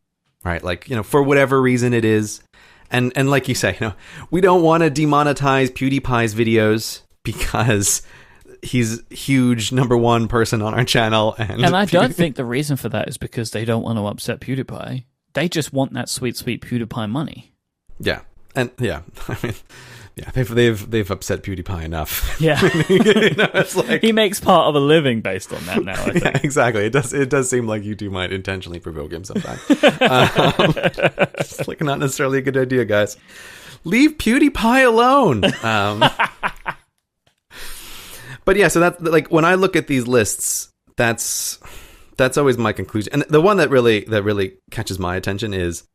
S2: right? Like, you know, for whatever reason it is. And like you say, you know, we don't want to demonetize PewDiePie's videos because he's huge #1 person on our channel. And
S1: I don't think the reason for that is because they don't want to upset PewDiePie. They just want that sweet, sweet PewDiePie money.
S2: Yeah. And yeah, I mean, yeah, they've upset PewDiePie enough.
S1: Yeah,
S2: you know, it's like,
S1: he makes part of a living based on that now. I think.
S2: Yeah, exactly. It does seem like YouTube might intentionally provoke him sometimes. It's like not necessarily a good idea, guys. Leave PewDiePie alone. But yeah, so that's like when I look at these lists, that's always my conclusion. And the one that really catches my attention is,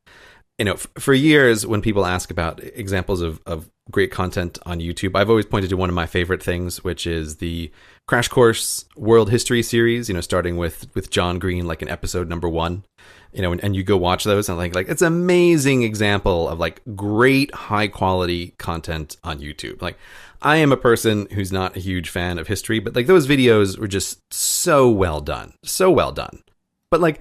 S2: you know, for years when people ask about examples of great content on YouTube, I've always pointed to one of my favorite things, which is the Crash Course World History series, you know, starting with John Green, like in episode #1, you know, and you go watch those and like it's an amazing example of like great high quality content on YouTube. Like, I am a person who's not a huge fan of history, but like those videos were just so well done. But like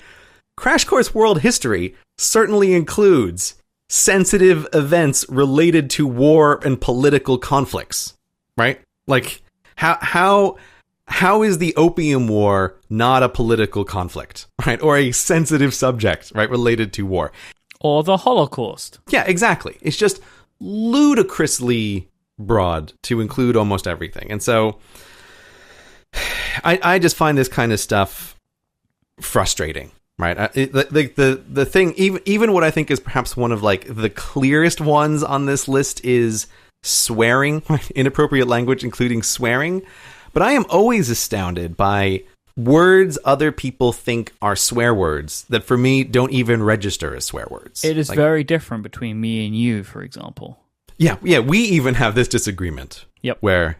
S2: Crash Course World History certainly includes sensitive events related to war and political conflicts, right? Like, how is the Opium War not a political conflict, right? Or a sensitive subject, right, related to war?
S1: Or the Holocaust.
S2: Yeah, exactly. It's just ludicrously broad to include almost everything. And so I just find this kind of stuff frustrating. Right, the thing, even what I think is perhaps one of like the clearest ones on this list is swearing, inappropriate language, including swearing. But I am always astounded by words other people think are swear words that for me don't even register as swear words.
S1: It is like, very different between me and you, for example.
S2: Yeah, we even have this disagreement.
S1: Yep.
S2: Where,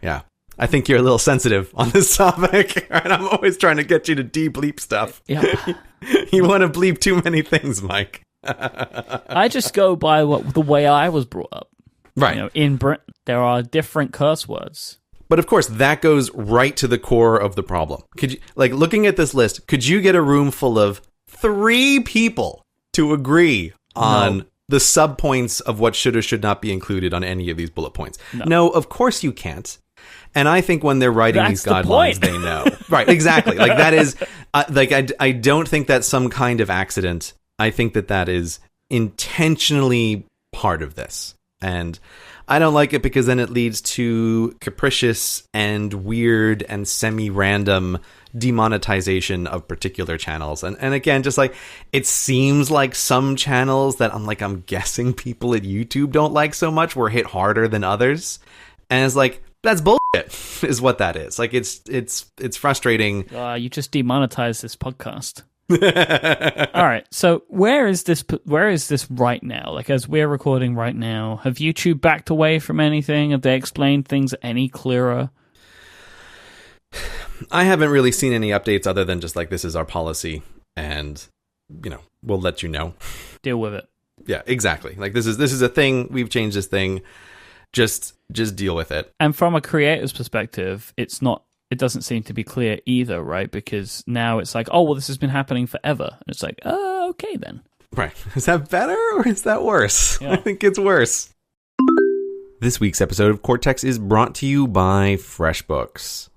S2: I think you're a little sensitive on this topic, and I'm always trying to get you to de-bleep stuff.
S1: Yeah.
S2: You want to bleep too many things, Myke.
S1: I just go by the way I was brought up.
S2: Right.
S1: You know, in Britain, there are different curse words.
S2: But of course, that goes right to the core of the problem. Could you, like, looking at this list, could you get a room full of 3 people to agree on the subpoints of what should or should not be included on any of these bullet points? No, of course you can't. And I think when they're writing these guidelines, they know. Right, exactly. Like that is, I don't think that's some kind of accident. I think that is intentionally part of this. And I don't like it because then it leads to capricious and weird and semi-random demonetization of particular channels. And again, just like, it seems like some channels that I'm guessing people at YouTube don't like so much were hit harder than others. And it's like, that's bullshit, is what that is. Like, it's frustrating.
S1: You just demonetized this podcast. All right. So where is this right now? Like, as we're recording right now, have YouTube backed away from anything? Have they explained things any clearer?
S2: I haven't really seen any updates other than just like, this is our policy and, we'll let you know.
S1: Deal with it.
S2: Yeah, exactly. Like, this is a thing. We've changed this thing. Just deal with it.
S1: And from a creator's perspective, it doesn't seem to be clear either, right? Because now it's like, oh, well, this has been happening forever. And it's like, oh, okay then.
S2: Right. Is that better or is that worse? Yeah. I think it's worse. This week's episode of Cortex is brought to you by FreshBooks.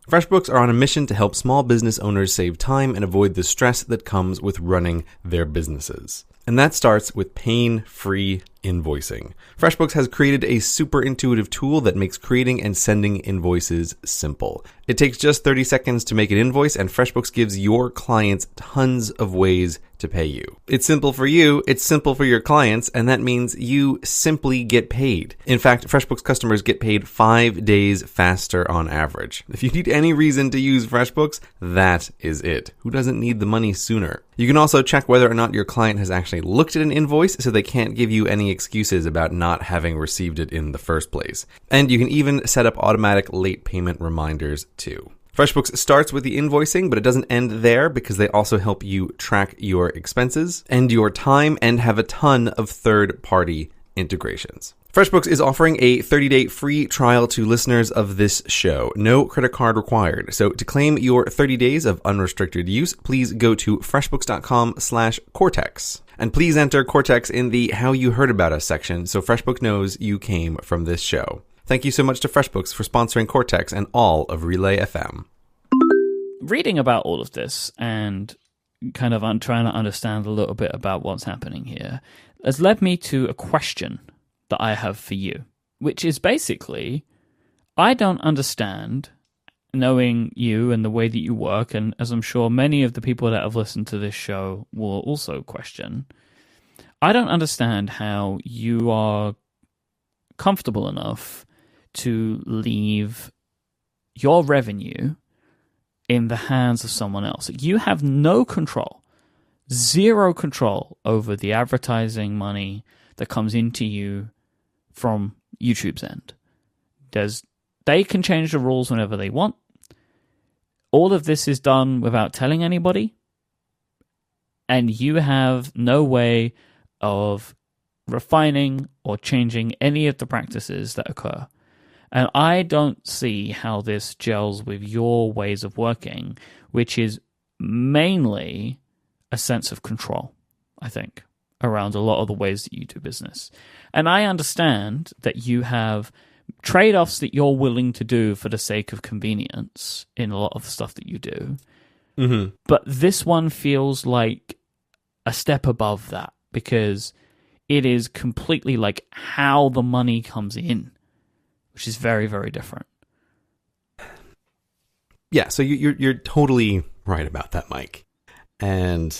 S2: FreshBooks are on a mission to help small business owners save time and avoid the stress that comes with running their businesses. And that starts with pain-free invoicing. FreshBooks has created a super intuitive tool that makes creating and sending invoices simple. It takes just 30 seconds to make an invoice, and FreshBooks gives your clients tons of ways to pay you. It's simple for you, it's simple for your clients, and that means you simply get paid. In fact, FreshBooks customers get paid 5 days faster on average. If you need any reason to use FreshBooks, that is it. Who doesn't need the money sooner? You can also check whether or not your client has actually looked at an invoice, so they can't give you any excuses about not having received it in the first place. And you can even set up automatic late payment reminders too. FreshBooks starts with the invoicing, but it doesn't end there because they also help you track your expenses and your time and have a ton of third-party integrations. FreshBooks is offering a 30-day free trial to listeners of this show. No credit card required. So to claim your 30 days of unrestricted use, please go to freshbooks.com/Cortex. And please enter Cortex in the How You Heard About Us section so FreshBooks knows you came from this show. Thank you so much to FreshBooks for sponsoring Cortex and all of Relay FM.
S1: Reading about all of this and kind of trying to understand a little bit about what's happening here has led me to a question that I have for you, which is basically, I don't understand, knowing you and the way that you work, and as I'm sure many of the people that have listened to this show will also question, I don't understand how you are comfortable enough to leave your revenue in the hands of someone else. You have no control, zero control over the advertising money that comes into you from YouTube's end. They can change the rules whenever they want. All of this is done without telling anybody, and you have no way of refining or changing any of the practices that occur. And I don't see how this gels with your ways of working, which is mainly a sense of control, I think, around a lot of the ways that you do business. And I understand that you have trade-offs that you're willing to do for the sake of convenience in a lot of the stuff that you do.
S2: Mm-hmm.
S1: But this one feels like a step above that, because it is completely like how the money comes in, which is very, very different.
S2: Yeah, so you're totally right about that, Myke. And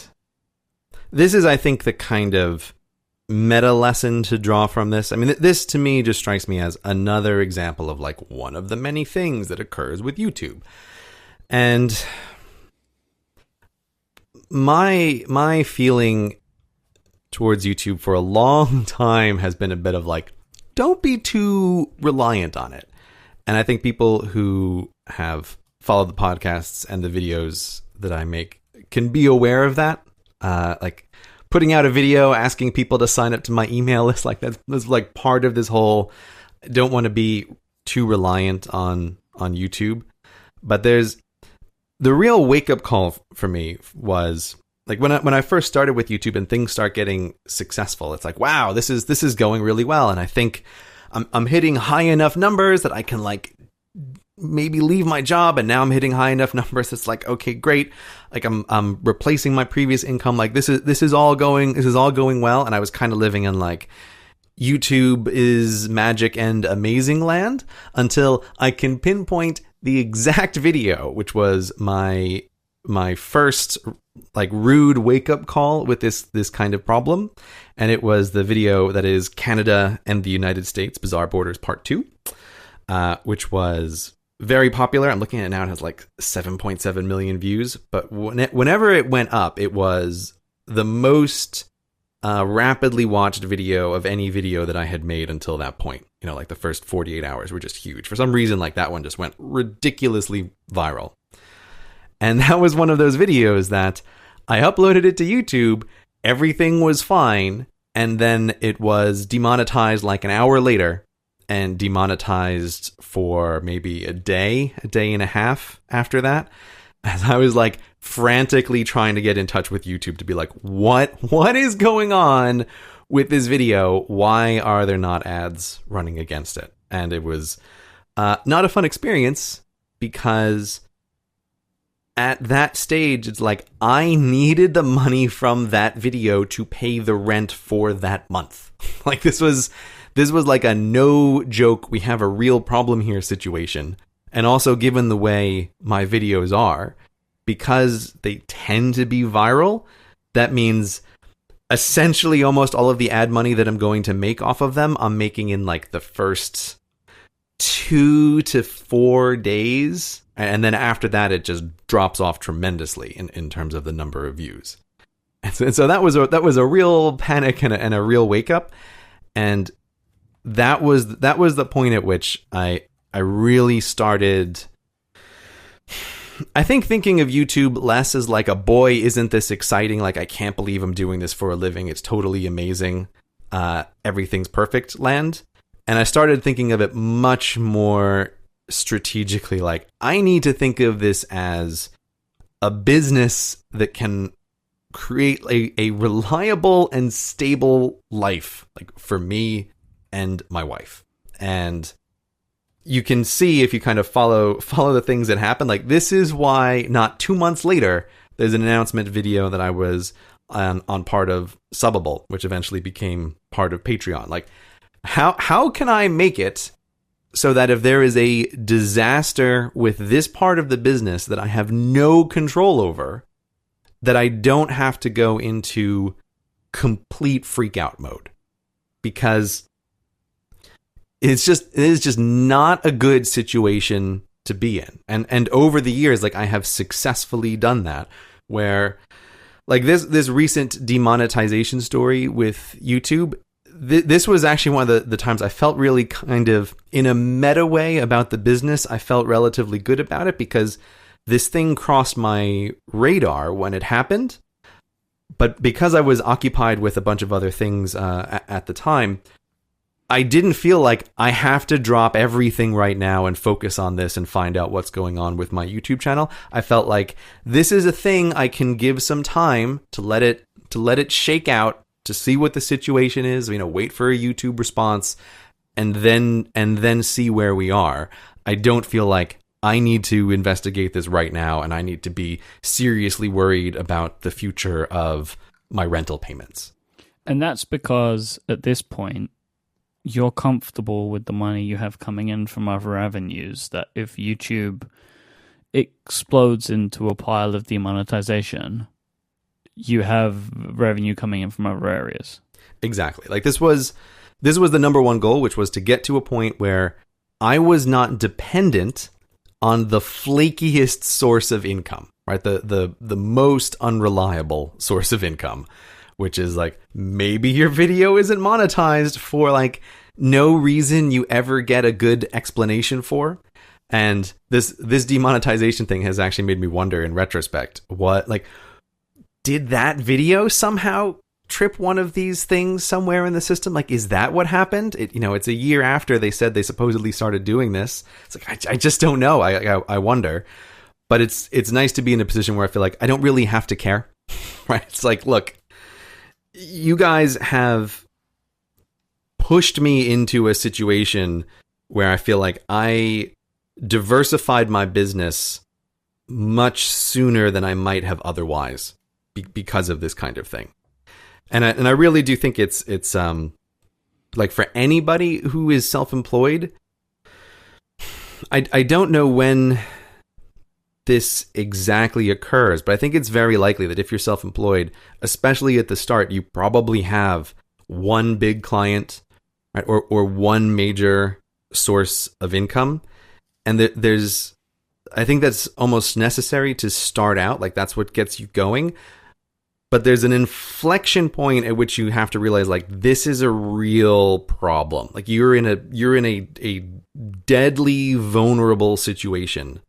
S2: this is, I think, the kind of meta lesson to draw from this. I mean, this to me just strikes me as another example of like one of the many things that occurs with YouTube. And my feeling towards YouTube for a long time has been a bit of like, don't be too reliant on it. And I think people who have followed the podcasts and the videos that I make can be aware of that. Like putting out a video, asking people to sign up to my email list, like that's like part of this whole, don't want to be too reliant on YouTube. But there's the real wake up call for me was like when I first started with YouTube and things start getting successful. It's like, wow, this is going really well, and I think I'm hitting high enough numbers that I can like maybe leave my job, and now I'm hitting high enough numbers. It's like, okay, great. Like I'm replacing my previous income. Like this is all going well. And I was kind of living in like YouTube is magic and amazing land until I can pinpoint the exact video, which was my first like rude wake up call with this kind of problem. And it was the video that is Canada and the United States Bizarre Borders Part 2, which was very popular. I'm looking at it now. It has like 7.7 million views. But whenever it went up, it was the most rapidly watched video of any video that I had made until that point. You know, like the first 48 hours were just huge. For some reason, like that one just went ridiculously viral. And that was one of those videos that I uploaded it to YouTube. Everything was fine. And then it was demonetized like an hour later, and demonetized for maybe a day and a half after that. As I was like frantically trying to get in touch with YouTube to be like, what is going on with this video? Why are there not ads running against it? And it was not a fun experience, because at that stage, it's like I needed the money from that video to pay the rent for that month. Like this was like a no joke, we have a real problem here situation. And also, given the way my videos are, because they tend to be viral, that means essentially almost all of the ad money that I'm going to make off of them, I'm making in like the first 2 to 4 days. And then after that, it just drops off tremendously in terms of the number of views. And so that was a real panic and a real wake up. And that was the point at which I really started, I think, thinking of YouTube less as like a, boy, isn't this exciting? Like, I can't believe I'm doing this for a living. It's totally amazing. Everything's perfect land. And I started thinking of it much more strategically. Like, I need to think of this as a business that can create a reliable and stable life, like for me and my wife. And you can see, if you kind of follow the things that happen, like this is why not 2 months later, there's an announcement video that I was on part of Subbable, which eventually became part of Patreon. Like, how can I make it so that if there is a disaster with this part of the business that I have no control over, that I don't have to go into complete freak out mode? Because it is just not a good situation to be in. And over the years, like, I have successfully done that, where like this recent demonetization story with YouTube, this was actually one of the times I felt really kind of in a meta way about the business. I felt relatively good about it because this thing crossed my radar when it happened. But because I was occupied with a bunch of other things at the time, I didn't feel like I have to drop everything right now and focus on this and find out what's going on with my YouTube channel. I felt like this is a thing I can give some time to let it shake out, to see what the situation is, wait for a YouTube response, and then see where we are. I don't feel like I need to investigate this right now, and I need to be seriously worried about the future of my rental payments.
S1: And that's because at this point, you're comfortable with the money you have coming in from other avenues, that if YouTube explodes into a pile of demonetization, you have revenue coming in from other areas. Exactly.
S2: Like this was the number one goal, which was to get to a point where I was not dependent on the flakiest source of income, right? The most unreliable source of income, which is like, maybe your video isn't monetized for like no reason you ever get a good explanation for. And this demonetization thing has actually made me wonder in retrospect, did that video somehow trip one of these things somewhere in the system? Like, is that what happened? It's a year after they said they supposedly started doing this. It's like, I just don't know. I wonder. But it's nice to be in a position where I feel like I don't really have to care, right? It's like, look, you guys have pushed me into a situation where I feel like I diversified my business much sooner than I might have otherwise because of this kind of thing. And I really do think it's like for anybody who is self-employed, I don't know when this exactly occurs, but I think it's very likely that if you're self-employed, especially at the start, you probably have one big client, right, or one major source of income. And there's, I think that's almost necessary to start out. Like, that's what gets you going. But there's an inflection point at which you have to realize, like, this is a real problem. Like, you're in a deadly vulnerable situation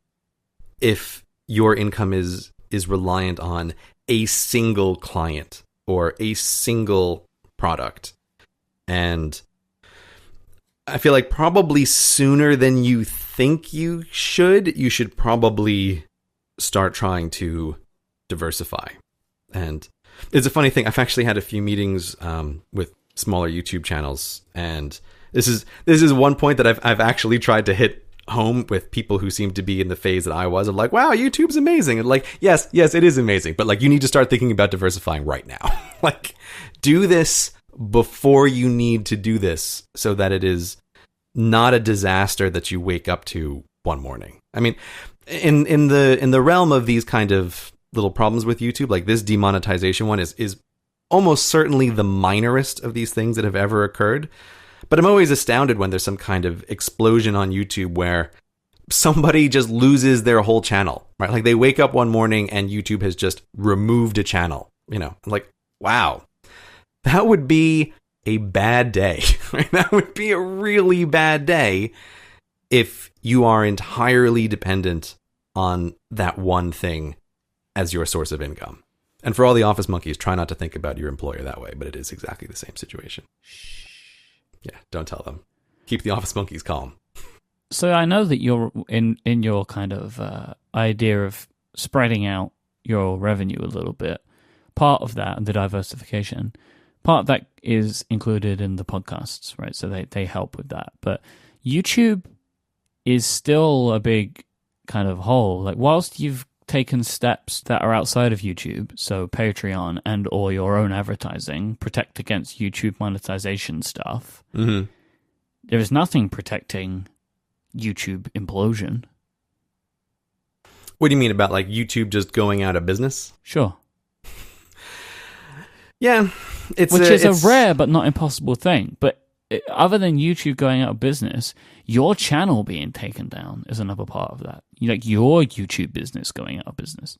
S2: if your income is reliant on a single client or a single product. And I feel like probably sooner than you think you should probably start trying to diversify. And it's a funny thing. I've actually had a few meetings with smaller YouTube channels, and this is one point that I've actually tried to hit home with people who seem to be in the phase that I was of like, wow, YouTube's amazing. And like, yes, it is amazing, but like, you need to start thinking about diversifying right now. Like, do this before you need to do this so that it is not a disaster that you wake up to one morning. I mean, in the realm of these kind of little problems with YouTube, like this demonetization one is almost certainly the minorest of these things that have ever occurred. But I'm always astounded when there's some kind of explosion on YouTube where somebody just loses their whole channel, right? Like, they wake up one morning and YouTube has just removed a channel, you know. I'm like, wow, that would be a bad day. Right? That would be a really bad day if you are entirely dependent on that one thing as your source of income. And for all the office monkeys, try not to think about your employer that way, but it is exactly the same situation. Yeah, don't tell them. Keep the office monkeys calm.
S1: So I know that you're in your kind of idea of spreading out your revenue a little bit. Part of that, the diversification, part of that is included in the podcasts, right? So they help with that. But YouTube is still a big kind of hole. Like, whilst you've taken steps that are outside of YouTube, so Patreon and or your own advertising, protect against YouTube monetization stuff, there is nothing protecting YouTube implosion.
S2: What do you mean about like YouTube just going out of business?
S1: Sure.
S2: Yeah.
S1: Which is a rare but not impossible thing. But other than YouTube going out of business, your channel being taken down is another part of that. Like, your YouTube business going out of business.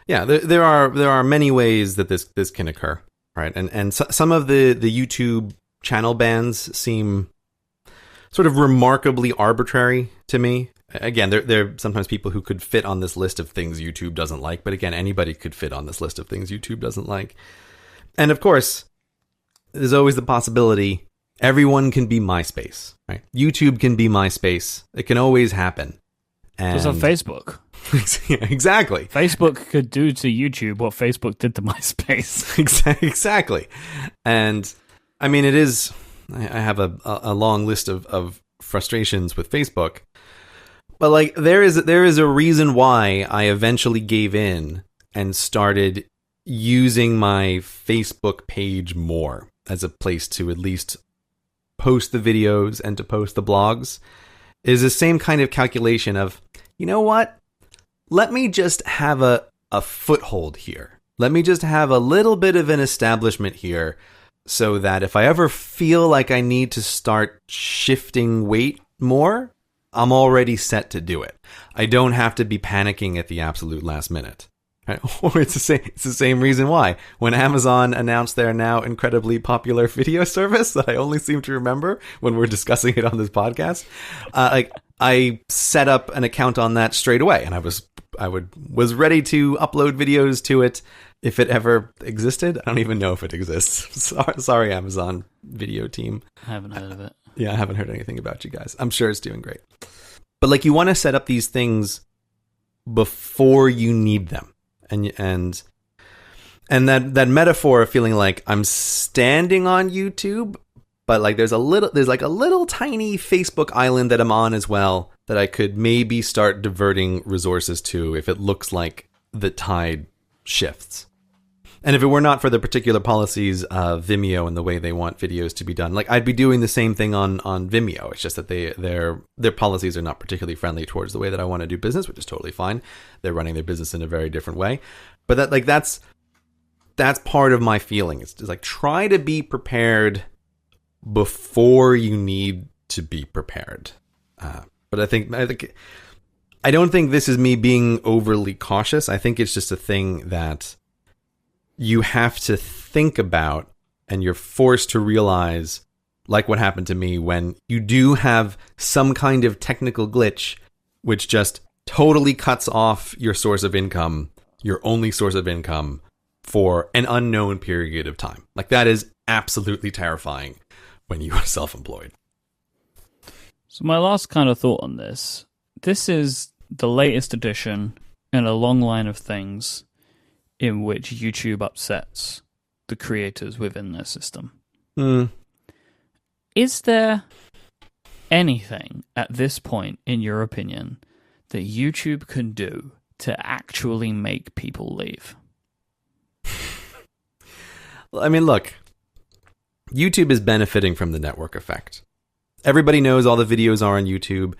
S2: Yeah, there are many ways that this can occur, right? And some of the YouTube channel bans seem sort of remarkably arbitrary to me. Again, there are sometimes people who could fit on this list of things YouTube doesn't like, but again, anybody could fit on this list of things YouTube doesn't like. And of course, there's always the possibility everyone can be MySpace, right? YouTube can be MySpace. It can always happen. And
S1: it's on Facebook.
S2: Exactly.
S1: Facebook could do to YouTube what Facebook did to MySpace.
S2: Exactly. And I mean, I have a long list of frustrations with Facebook, but like there is a reason why I eventually gave in and started using my Facebook page more as a place to at least post the videos and to post the blogs. Is the same kind of calculation of, you know what? Let me just have a foothold here. Let me just have a little bit of an establishment here so that if I ever feel like I need to start shifting weight more, I'm already set to do it. I don't have to be panicking at the absolute last minute. Right? Or it's the same reason why when Amazon announced their now incredibly popular video service that I only seem to remember when we're discussing it on this podcast, I set up an account on that straight away, and I was ready to upload videos to it if it ever existed. I don't even know if it exists. Sorry, Amazon video team.
S1: I haven't heard of it.
S2: Yeah, I haven't heard anything about you guys. I'm sure it's doing great. But like, you want to set up these things before you need them. And that metaphor of feeling like I'm standing on YouTube, but like there's like a little tiny Facebook island that I'm on as well that I could maybe start diverting resources to if it looks like the tide shifts. And if it were not for the particular policies of Vimeo and the way they want videos to be done, like I'd be doing the same thing on Vimeo. It's just that their policies are not particularly friendly towards the way that I want to do business, which is totally fine. They're running their business in a very different way. But that's part of my feeling. It's just like, try to be prepared before you need to be prepared. But But I don't think this is me being overly cautious. I think it's just a thing that you have to think about, and you're forced to realize, like what happened to me, when you do have some kind of technical glitch which just totally cuts off your source of income, your only source of income, for an unknown period of time. Like, that is absolutely terrifying when you are self-employed.
S1: So my last kind of thought on this is the latest edition in a long line of things in which YouTube upsets the creators within their system. Is there anything at this point, in your opinion, that YouTube can do to actually make people leave?
S2: I mean, look, YouTube is benefiting from the network effect. Everybody knows all the videos are on YouTube.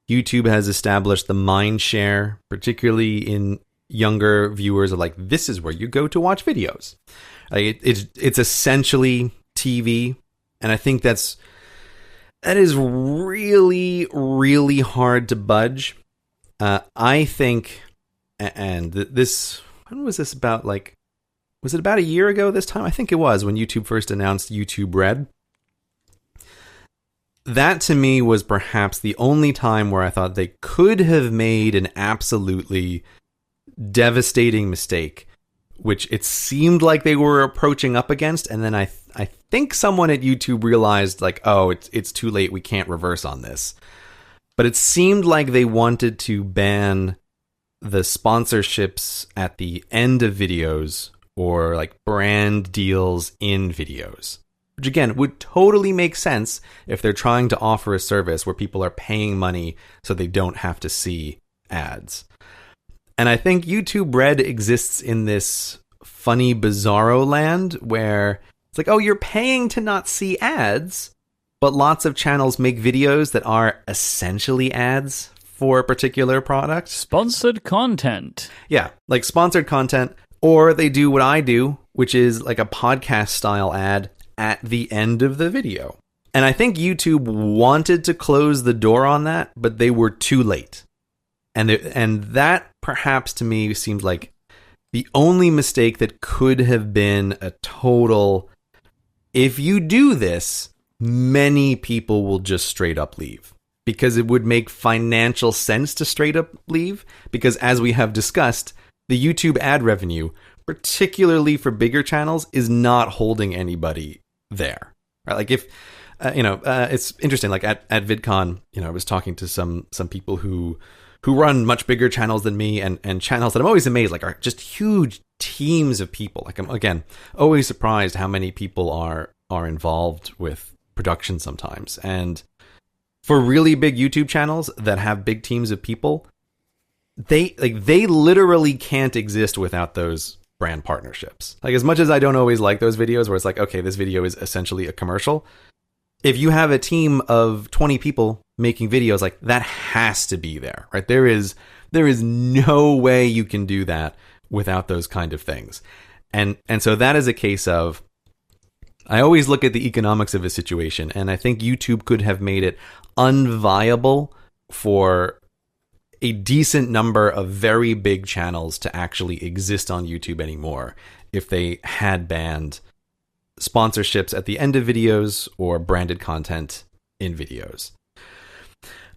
S2: YouTube has established the mind share, particularly in younger viewers, of like, this is where you go to watch videos. It's essentially TV, and I think that is really, really hard to budge. I think, and this, when was this about? Like, was it about a year ago this time? I think it was, when YouTube first announced YouTube Red. That, to me, was perhaps the only time where I thought they could have made an absolutely devastating mistake, which it seemed like they were approaching up against, and then I think someone at YouTube realized, like, oh, it's too late, we can't reverse on this. But it seemed like they wanted to ban the sponsorships at the end of videos, or like brand deals in videos. Which, again, would totally make sense if they're trying to offer a service where people are paying money so they don't have to see ads. And I think YouTube Red exists in this funny, bizarro land where it's like, oh, you're paying to not see ads, but lots of channels make videos that are essentially ads for a particular product.
S1: Sponsored content.
S2: Yeah, like sponsored content. Or they do what I do, which is like a podcast style ad at the end of the video. And I think YouTube wanted to close the door on that, but they were too late. And that, perhaps to me, seemed like the only mistake that could have been a total, if you do this, many people will just straight up leave. Because it would make financial sense to straight up leave. Because as we have discussed, the YouTube ad revenue, particularly for bigger channels, is not holding anybody there. Right? Like, if it's interesting. Like at VidCon, I was talking to some people who run much bigger channels than me, and channels that I'm always amazed, like, are just huge teams of people. Like, I'm, again, always surprised how many people are involved with production sometimes. And for really big YouTube channels that have big teams of people, they literally can't exist without those brand partnerships. Like, as much as I don't always like those videos where it's like, okay, this video is essentially a commercial, if you have a team of 20 people making videos, like, that has to be there, right? There is no way you can do that without those kind of things. And so that is a case of, I always look at the economics of a situation, and I think YouTube could have made it unviable for a decent number of very big channels to actually exist on YouTube anymore if they had banned sponsorships at the end of videos or branded content in videos.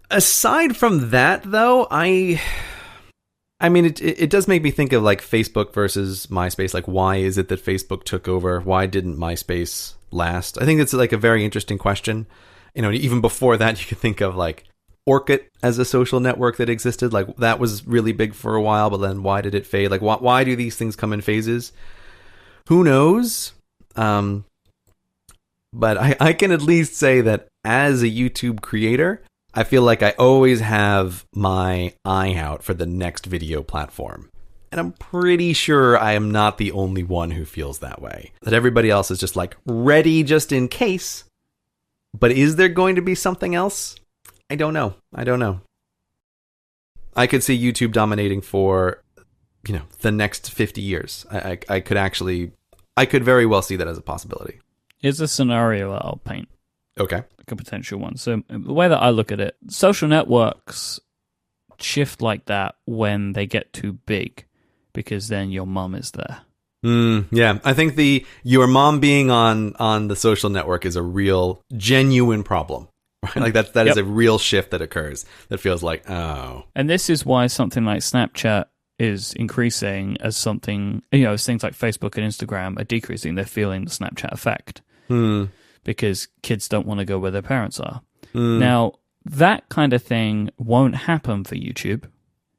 S2: Aside from that, though, I mean, it does make me think of, like, Facebook versus MySpace. Like, why is it that Facebook took over? Why didn't MySpace last? I think it's, like, a very interesting question. Even before that, you could think of, like, Orkut as a social network that existed. Like, that was really big for a while, but then why did it fade? Like, why do these things come in phases? Who knows? But I can at least say that as a YouTube creator, I feel like I always have my eye out for the next video platform. And I'm pretty sure I am not the only one who feels that way. That everybody else is just, like, ready just in case. But is there going to be something else? I don't know. I could see YouTube dominating for, the next 50 years. I could very well see that as a possibility.
S1: Here's a scenario that I'll paint.
S2: Okay.
S1: Like a potential one. So the way that I look at it, social networks shift like that when they get too big, because then your mom is there.
S2: Yeah, I think your mom being on the social network is a real, genuine problem. Right? Like that is a real shift that occurs that feels like, oh.
S1: And this is why something like Snapchat is increasing as something, as things like Facebook and Instagram are decreasing. They're feeling the Snapchat effect because kids don't want to go where their parents are. Now, that kind of thing won't happen for YouTube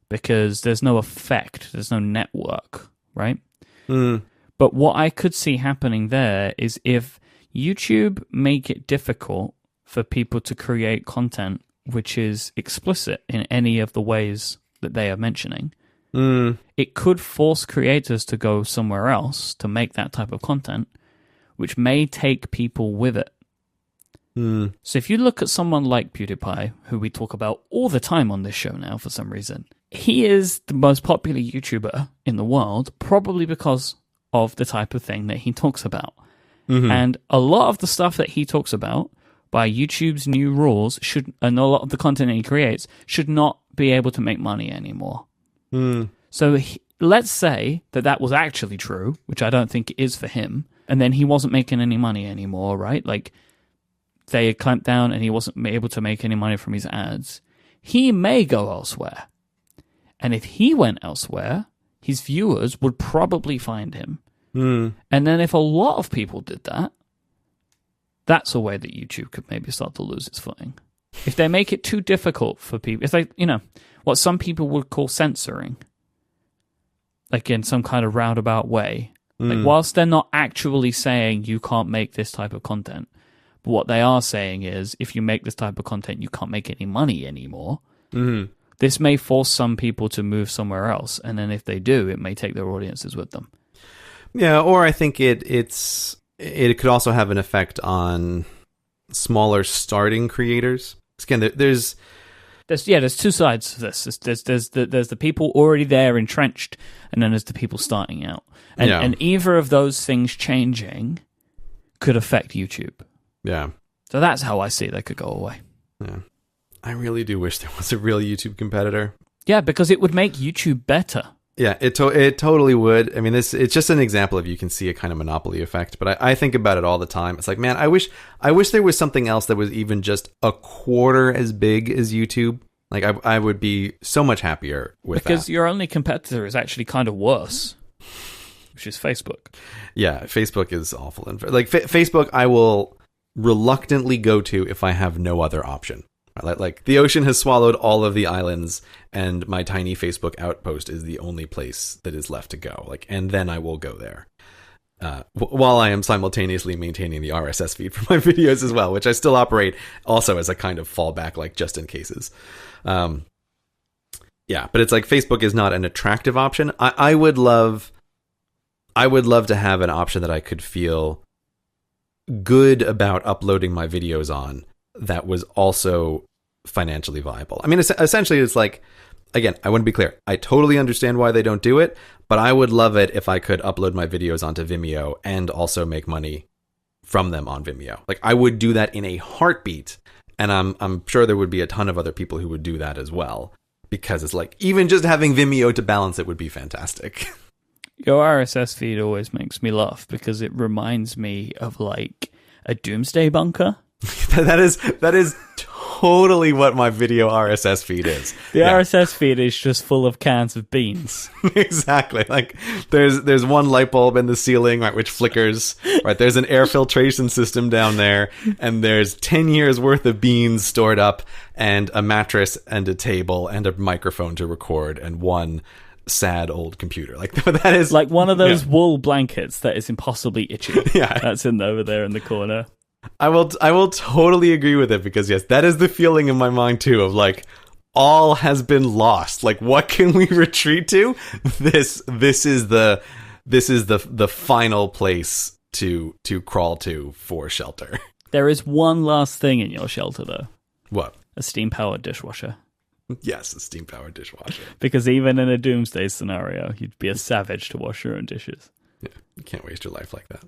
S1: because there's no effect, there's no network, right? But what I could see happening there is if YouTube make it difficult for people to create content which is explicit in any of the ways that they are mentioning, it could force creators to go somewhere else to make that type of content, which may take people with it. So if you look at someone like PewDiePie, who we talk about all the time on this show now for some reason, he is the most popular YouTuber in the world, probably because of the type of thing that he talks about. And a lot of the stuff that he talks about, by YouTube's new rules, and a lot of the content that he creates, should not be able to make money anymore. So let's say that was actually true, which I don't think it is for him, and then he wasn't making any money anymore, right? Like, they had clamped down and he wasn't able to make any money from his ads. He may go elsewhere. And if he went elsewhere, his viewers would probably find him. And then if a lot of people did that, that's a way that YouTube could maybe start to lose its footing. If they make it too difficult for people, if they, what some people would call censoring, like in some kind of roundabout way, like whilst they're not actually saying you can't make this type of content, but what they are saying is if you make this type of content, you can't make any money anymore. This may force some people to move somewhere else, and then if they do, it may take their audiences with them.
S2: Yeah, or I think it could also have an effect on smaller starting creators. Again, there's
S1: two sides to this. There's the people already there entrenched, and then there's the people starting out. And either of those things changing could affect YouTube. Yeah. So that's how I see they could go away.
S2: Yeah. I really do wish there was a real YouTube competitor.
S1: Yeah, because it would make YouTube better.
S2: Yeah, it totally would. I mean, it's just an example of you can see a kind of monopoly effect, but I think about it all the time. It's like, man, I wish there was something else that was even just a quarter as big as YouTube. Like, I would be so much happier with that.
S1: Because your only competitor is actually kind of worse, which is Facebook.
S2: Yeah, Facebook is awful. Like, Facebook, I will reluctantly go to if I have no other option. Like the ocean has swallowed all of the islands, and my tiny Facebook outpost is the only place that is left to go. Like, and then I will go there, while I am simultaneously maintaining the RSS feed for my videos as well, which I still operate also as a kind of fallback, like just in cases. Yeah, but it's like Facebook is not an attractive option. I would love to have an option that I could feel good about uploading my videos on, that was also financially viable. I mean, essentially, it's like, again, I want to be clear. I totally understand why they don't do it, but I would love it if I could upload my videos onto Vimeo and also make money from them on Vimeo. Like, I would do that in a heartbeat, and I'm sure there would be a ton of other people who would do that as well, because it's like, even just having Vimeo to balance it would be fantastic.
S1: Your RSS feed always makes me laugh because it reminds me of like a Doomsday Bunker.
S2: That is totally what my video RSS feed is.
S1: The RSS feed is just full of cans of beans.
S2: Exactly. Like there's one light bulb in the ceiling, right, which flickers. Right, there's an air filtration system down there, and there's 10 years worth of beans stored up, and a mattress and a table and a microphone to record, and one sad old computer. Like, that is
S1: like one of those wool blankets that is impossibly itchy.
S2: Yeah,
S1: that's over there in the corner.
S2: I will totally agree with it, because yes, that is the feeling in my mind too, of like, all has been lost. Like, what can we retreat to? This is the final place to crawl to for shelter.
S1: There is one last thing in your shelter though.
S2: What?
S1: A steam-powered dishwasher.
S2: Yes, a steam-powered dishwasher.
S1: Because even in a doomsday scenario, you'd be a savage to wash your own dishes.
S2: Yeah, you can't waste your life like that.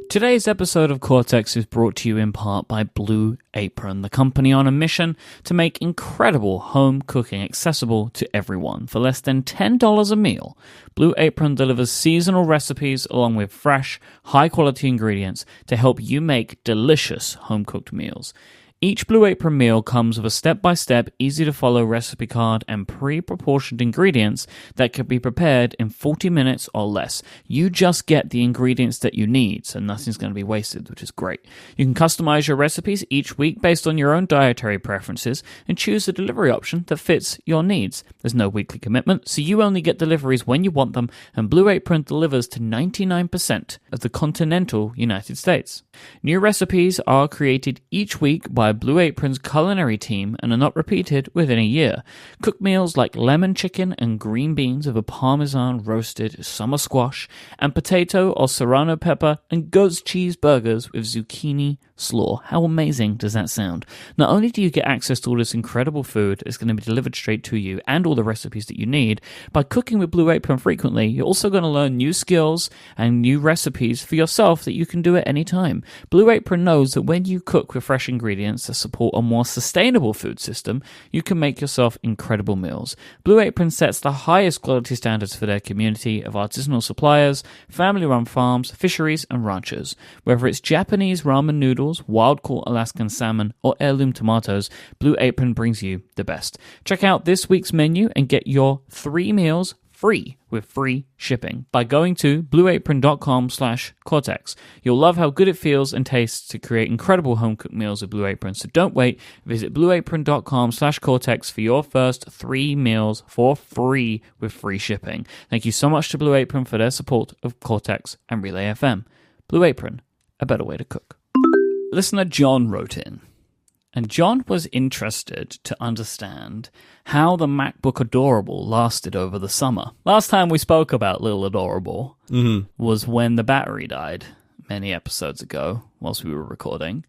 S1: Today's episode of Cortex is brought to you in part by Blue Apron, the company on a mission to make incredible home cooking accessible to everyone. For less than $10 a meal, Blue Apron delivers seasonal recipes along with fresh, high-quality ingredients to help you make delicious home-cooked meals. Each Blue Apron meal comes with a step-by-step, easy-to-follow recipe card and pre-proportioned ingredients that can be prepared in 40 minutes or less. You just get the ingredients that you need, so nothing's going to be wasted, which is great. You can customize your recipes each week based on your own dietary preferences and choose a delivery option that fits your needs. There's no weekly commitment, so you only get deliveries when you want them, and Blue Apron delivers to 99% of the continental United States. New recipes are created each week by Blue Apron's culinary team and are not repeated within a year. Cook meals like lemon chicken and green beans with a parmesan roasted summer squash and potato or serrano pepper and goat's cheese burgers with zucchini slaw. How amazing does that sound? Not only do you get access to all this incredible food that's going to be delivered straight to you and all the recipes that you need, by cooking with Blue Apron frequently, you're also going to learn new skills and new recipes for yourself that you can do at any time. Blue Apron knows that when you cook with fresh ingredients to support a more sustainable food system, you can make yourself incredible meals. Blue Apron sets the highest quality standards for their community of artisanal suppliers, family-run farms, fisheries, and ranchers. Whether it's Japanese ramen noodles, wild-caught Alaskan salmon, or heirloom tomatoes, Blue Apron brings you the best. Check out this week's menu and get your 3 meals free with free shipping by going to blueapron.com/Cortex. You'll love how good it feels and tastes to create incredible home-cooked meals with Blue Apron, so don't wait. Visit blueapron.com/Cortex for your first 3 meals for free with free shipping. Thank you so much to Blue Apron for their support of Cortex and Relay FM. Blue Apron, a better way to cook. Listener John wrote in, and John was interested to understand how the MacBook Adorable lasted over the summer. Last time we spoke about Little Adorable was when the battery died many episodes ago whilst we were recording.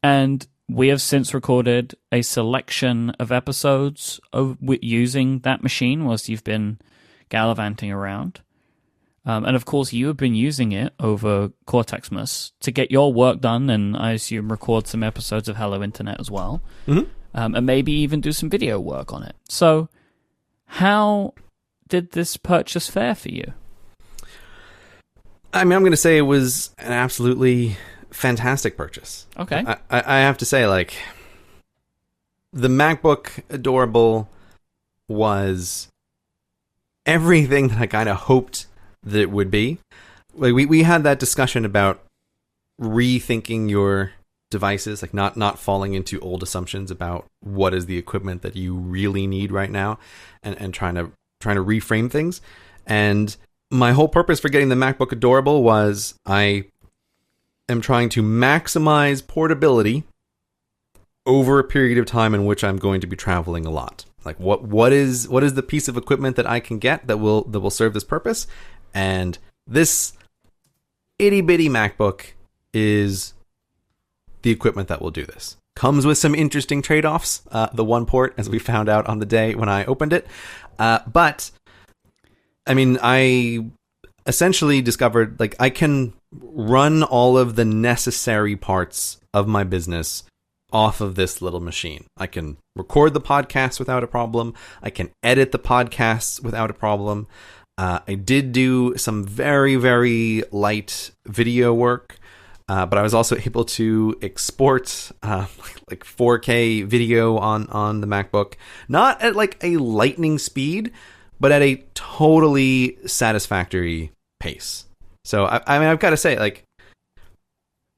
S1: And we have since recorded a selection of episodes using that machine whilst you've been gallivanting around. And of course, you have been using it over Cortexmas to get your work done, and I assume record some episodes of Hello Internet as well, and maybe even do some video work on it. So, how did this purchase fare for you?
S2: I mean, I'm going to say it was an absolutely fantastic purchase.
S1: Okay.
S2: I have to say, like, the MacBook Adorable was everything that I kind of hoped that it would be. Like we had that discussion about rethinking your devices, like not falling into old assumptions about what is the equipment that you really need right now, and trying to reframe things. And my whole purpose for getting the MacBook Adorable was I am trying to maximize portability over a period of time in which I'm going to be traveling a lot. Like what is the piece of equipment that I can get that will serve this purpose? And this itty-bitty MacBook is the equipment that will do this. Comes with some interesting trade-offs. The one port, as we found out on the day when I opened it. But, I mean, I essentially discovered, like, I can run all of the necessary parts of my business off of this little machine. I can record the podcast without a problem. I can edit the podcasts without a problem. I did do some very, very light video work, but I was also able to export like 4K video on the MacBook, not at like a lightning speed, but at a totally satisfactory pace. So I mean, I've got to say, like,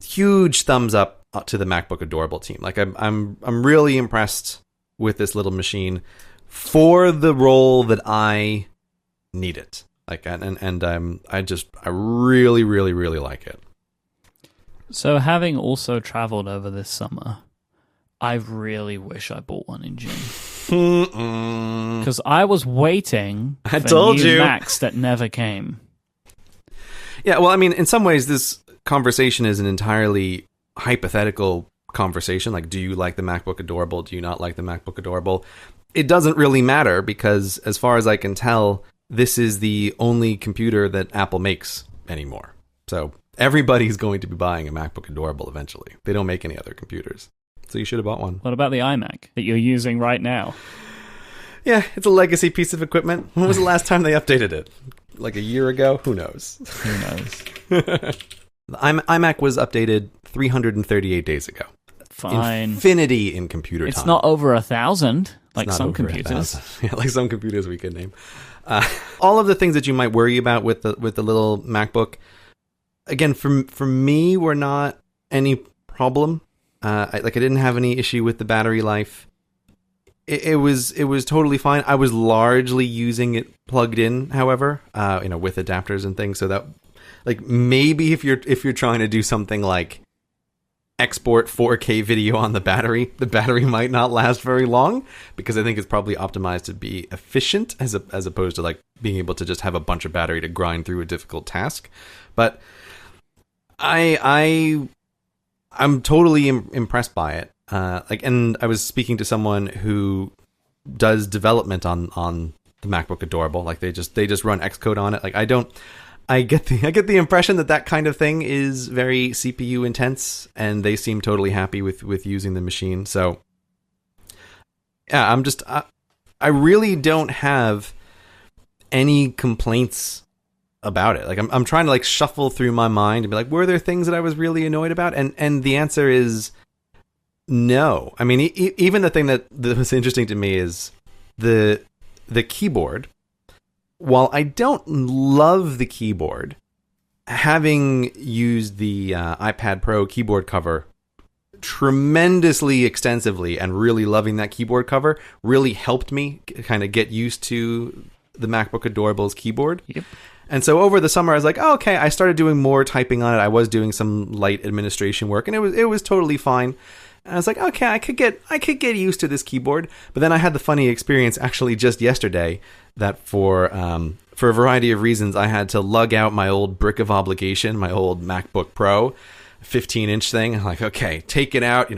S2: huge thumbs up to the MacBook Adorable team. Like, I'm really impressed with this little machine for the role that I need it. Like, I really, really, really like it.
S1: So, having also traveled over this summer, I really wish I bought one in June. Because I was waiting for new Macs that never came.
S2: Yeah, well, I mean, in some ways, this conversation is an entirely hypothetical conversation. Like, do you like the MacBook Adorable? Do you not like the MacBook Adorable? It doesn't really matter because, as far as I can tell, this is the only computer that Apple makes anymore. So Everybody's going to be buying a MacBook Adorable eventually. They don't make any other computers. So you should have bought one.
S1: What about the iMac that you're using right now?
S2: Yeah, it's a legacy piece of equipment. When was the last time they updated it? Like a year ago? Who knows?
S1: Who knows?
S2: The iMac was updated 338 days ago.
S1: Fine.
S2: Infinity in computer time.
S1: It's not over 1,000, like some computers.
S2: Yeah, like some computers we could name. All of the things that you might worry about with the little MacBook, again, for me, were not any problem. I didn't have any issue with the battery life. It was totally fine. I was largely using it plugged in, however, with adapters and things. So that, like, maybe if you're trying to do something like export 4K video on the battery might not last very long, because I think it's probably optimized to be efficient as opposed to like being able to just have a bunch of battery to grind through a difficult task. But I'm totally impressed by it. And I was speaking to someone who does development on the MacBook Adorable. Like they just run Xcode on it. Like I get the impression that kind of thing is very CPU intense, and they seem totally happy with using the machine. So yeah, I really don't have any complaints about it. Like I'm trying to like shuffle through my mind and be like, were there things that I was really annoyed about? And the answer is no. I mean, even the thing that was interesting to me is the keyboard. While I don't love the keyboard, having used the iPad Pro keyboard cover tremendously extensively and really loving that keyboard cover really helped me kind of get used to the MacBook Adorable's keyboard.
S1: Yep.
S2: And so over the summer, I was like, oh, okay, I started doing more typing on it. I was doing some light administration work, and it was totally fine. And I was like, okay, I could get used to this keyboard. But then I had the funny experience actually just yesterday that for a variety of reasons, I had to lug out my old brick of obligation, my old MacBook Pro, 15-inch thing. I'm like, okay, take it out,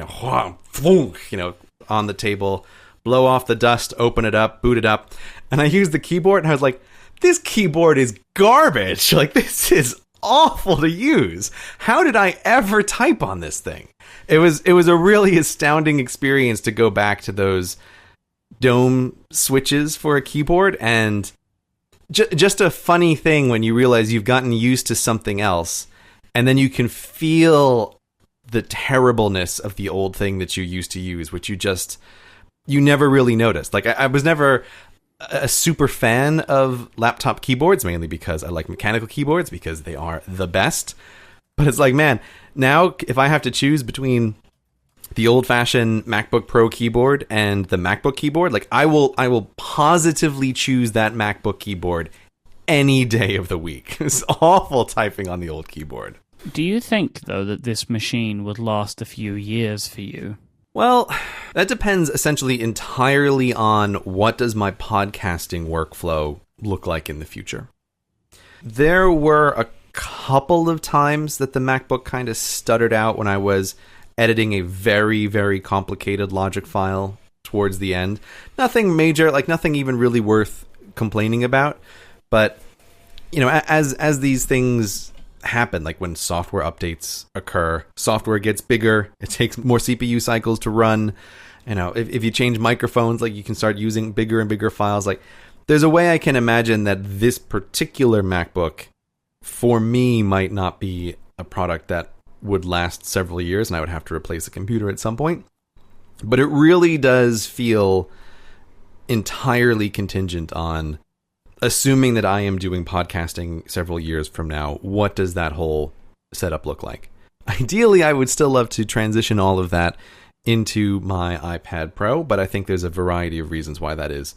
S2: on the table, blow off the dust, open it up, boot it up. And I used the keyboard, and I was like, this keyboard is garbage. Like, this is awful to use. How did I ever type on this thing? It was a really astounding experience to go back to those dome switches for a keyboard, and just a funny thing when you realize you've gotten used to something else, and then you can feel the terribleness of the old thing that you used to use, which you never really noticed. Like I was never a super fan of laptop keyboards, mainly because I like mechanical keyboards because they are the best. But it's like, man, now if I have to choose between the old-fashioned MacBook Pro keyboard and the MacBook keyboard, like I will positively choose that MacBook keyboard any day of the week. It's awful typing on the old keyboard.
S1: Do you think, though, that this machine would last a few years for you?
S2: Well, that depends essentially entirely on what does my podcasting workflow look like in the future. There were a couple of times that the MacBook kind of stuttered out when I was editing a very, very complicated Logic file towards the end. Nothing major, like nothing even really worth complaining about. But, as these things happen, like when software updates occur, software gets bigger, it takes more CPU cycles to run. If you change microphones, like you can start using bigger and bigger files. Like there's a way I can imagine that this particular MacBook for me might not be a product that would last several years, and I would have to replace the computer at some point. But it really does feel entirely contingent on assuming that I am doing podcasting several years from now. What does that whole setup look like? Ideally, I would still love to transition all of that into my iPad Pro, but I think there's a variety of reasons why that is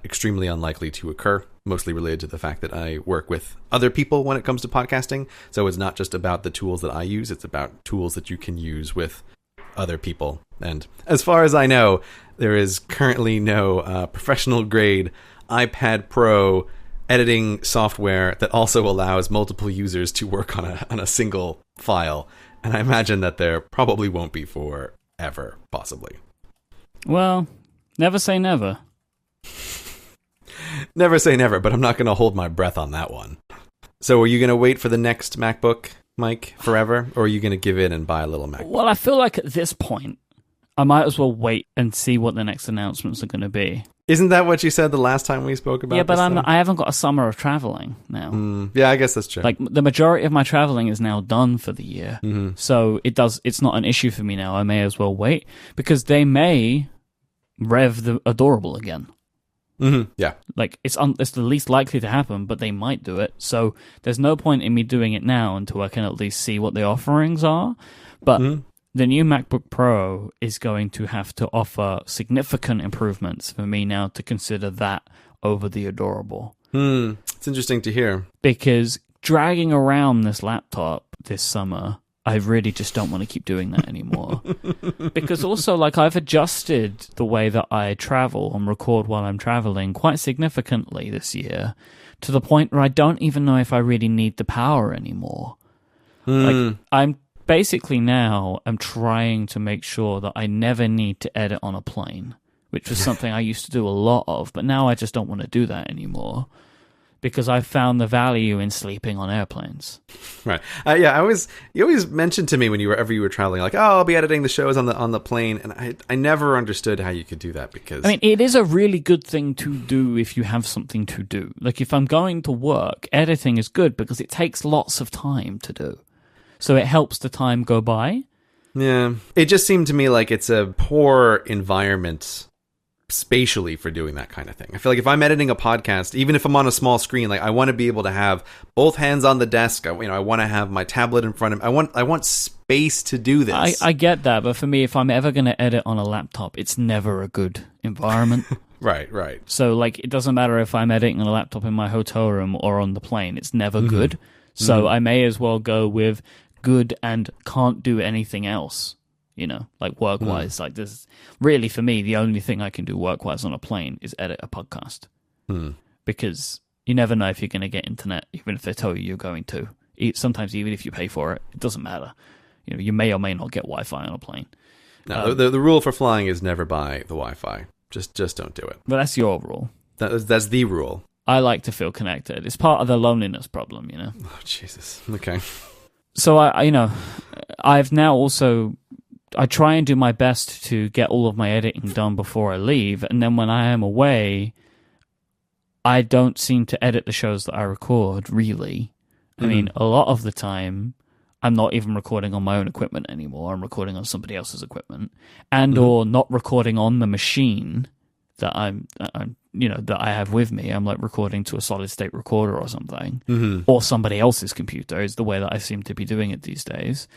S2: extremely unlikely to occur, mostly related to the fact that I work with other people when it comes to podcasting. So it's not just about the tools that I use, it's about tools that you can use with other people. And as far as I know, there is currently no professional grade iPad Pro editing software that also allows multiple users to work on a single file. And I imagine that there probably won't be forever, possibly.
S1: Well, never say never.
S2: Never say never, but I'm not going to hold my breath on that one. So are you going to wait for the next MacBook, Myke, forever? Or are you going to give in and buy a little MacBook?
S1: Well, I feel like at this point, I might as well wait and see what the next announcements are going to be.
S2: Isn't that what you said the last time we spoke about?
S1: Yeah, but
S2: this
S1: I haven't got a summer of traveling now.
S2: Yeah, I guess that's true.
S1: Like the majority of my traveling is now done for the year, so it's not an issue for me now. I may as well wait because they may rev the Adorable again.
S2: Yeah,
S1: like it's the least likely to happen, but they might do it. So there's no point in me doing it now until I can at least see what the offerings are. But the new MacBook Pro is going to have to offer significant improvements for me now to consider that over the Adorable.
S2: It's interesting to hear.
S1: Because dragging around this laptop this summer, I really just don't want to keep doing that anymore. Because also, like, I've adjusted the way that I travel and record while I'm traveling quite significantly this year, to the point where I don't even know if I really need the power anymore. Like, I'm basically now I'm trying to make sure that I never need to edit on a plane, which was something I used to do a lot of, but now I just don't want to do that anymore because I've found the value in sleeping on airplanes.
S2: Right. Yeah. You always mentioned to me whenever you were traveling, like, oh, I'll be editing the shows on the plane, and I never understood how you could do that because
S1: I mean, it is a really good thing to do if you have something to do. Like if I'm going to work, editing is good because it takes lots of time to do. So it helps the time go by.
S2: Yeah. It just seemed to me like it's a poor environment spatially for doing that kind of thing. I feel like if I'm editing a podcast, even if I'm on a small screen, like I want to be able to have both hands on the desk. I want to have my tablet in front of me. I want space to do this.
S1: I get that, but for me, if I'm ever going to edit on a laptop, it's never a good environment.
S2: Right.
S1: So like it doesn't matter if I'm editing on a laptop in my hotel room or on the plane, it's never good. So I may as well go with good and can't do anything else, like work-wise. Like this, really for me, the only thing I can do work-wise on a plane is edit a podcast. Because you never know if you're going to get internet, even if they tell you you're going to. Sometimes even if you pay for it, it doesn't matter. You may or may not get Wi-Fi on a plane.
S2: No, the rule for flying is never buy the Wi-Fi. Just don't do it.
S1: But that's your rule.
S2: That's the rule.
S1: I like to feel connected. It's part of the loneliness problem,
S2: Oh, Jesus. Okay.
S1: So I've now also, I try and do my best to get all of my editing done before I leave. And then when I am away, I don't seem to edit the shows that I record, really. I mean, a lot of the time, I'm not even recording on my own equipment anymore. I'm recording on somebody else's equipment and or not recording on the machine that that I have with me. I'm like recording to a solid state recorder or something, or somebody else's computer is the way that I seem to be doing it these days.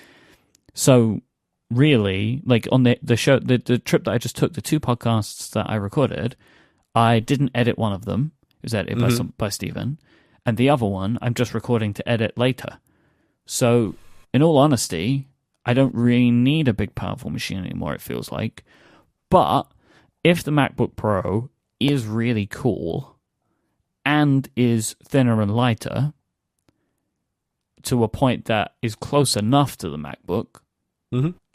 S1: So really, like on the show, the trip that I just took, the 2 podcasts that I recorded, I didn't edit one of them. It was edited by Stephen, and the other one I'm just recording to edit later. So in all honesty, I don't really need a big powerful machine anymore, it feels like. But if the MacBook Pro is really cool and is thinner and lighter to a point that is close enough to the MacBook,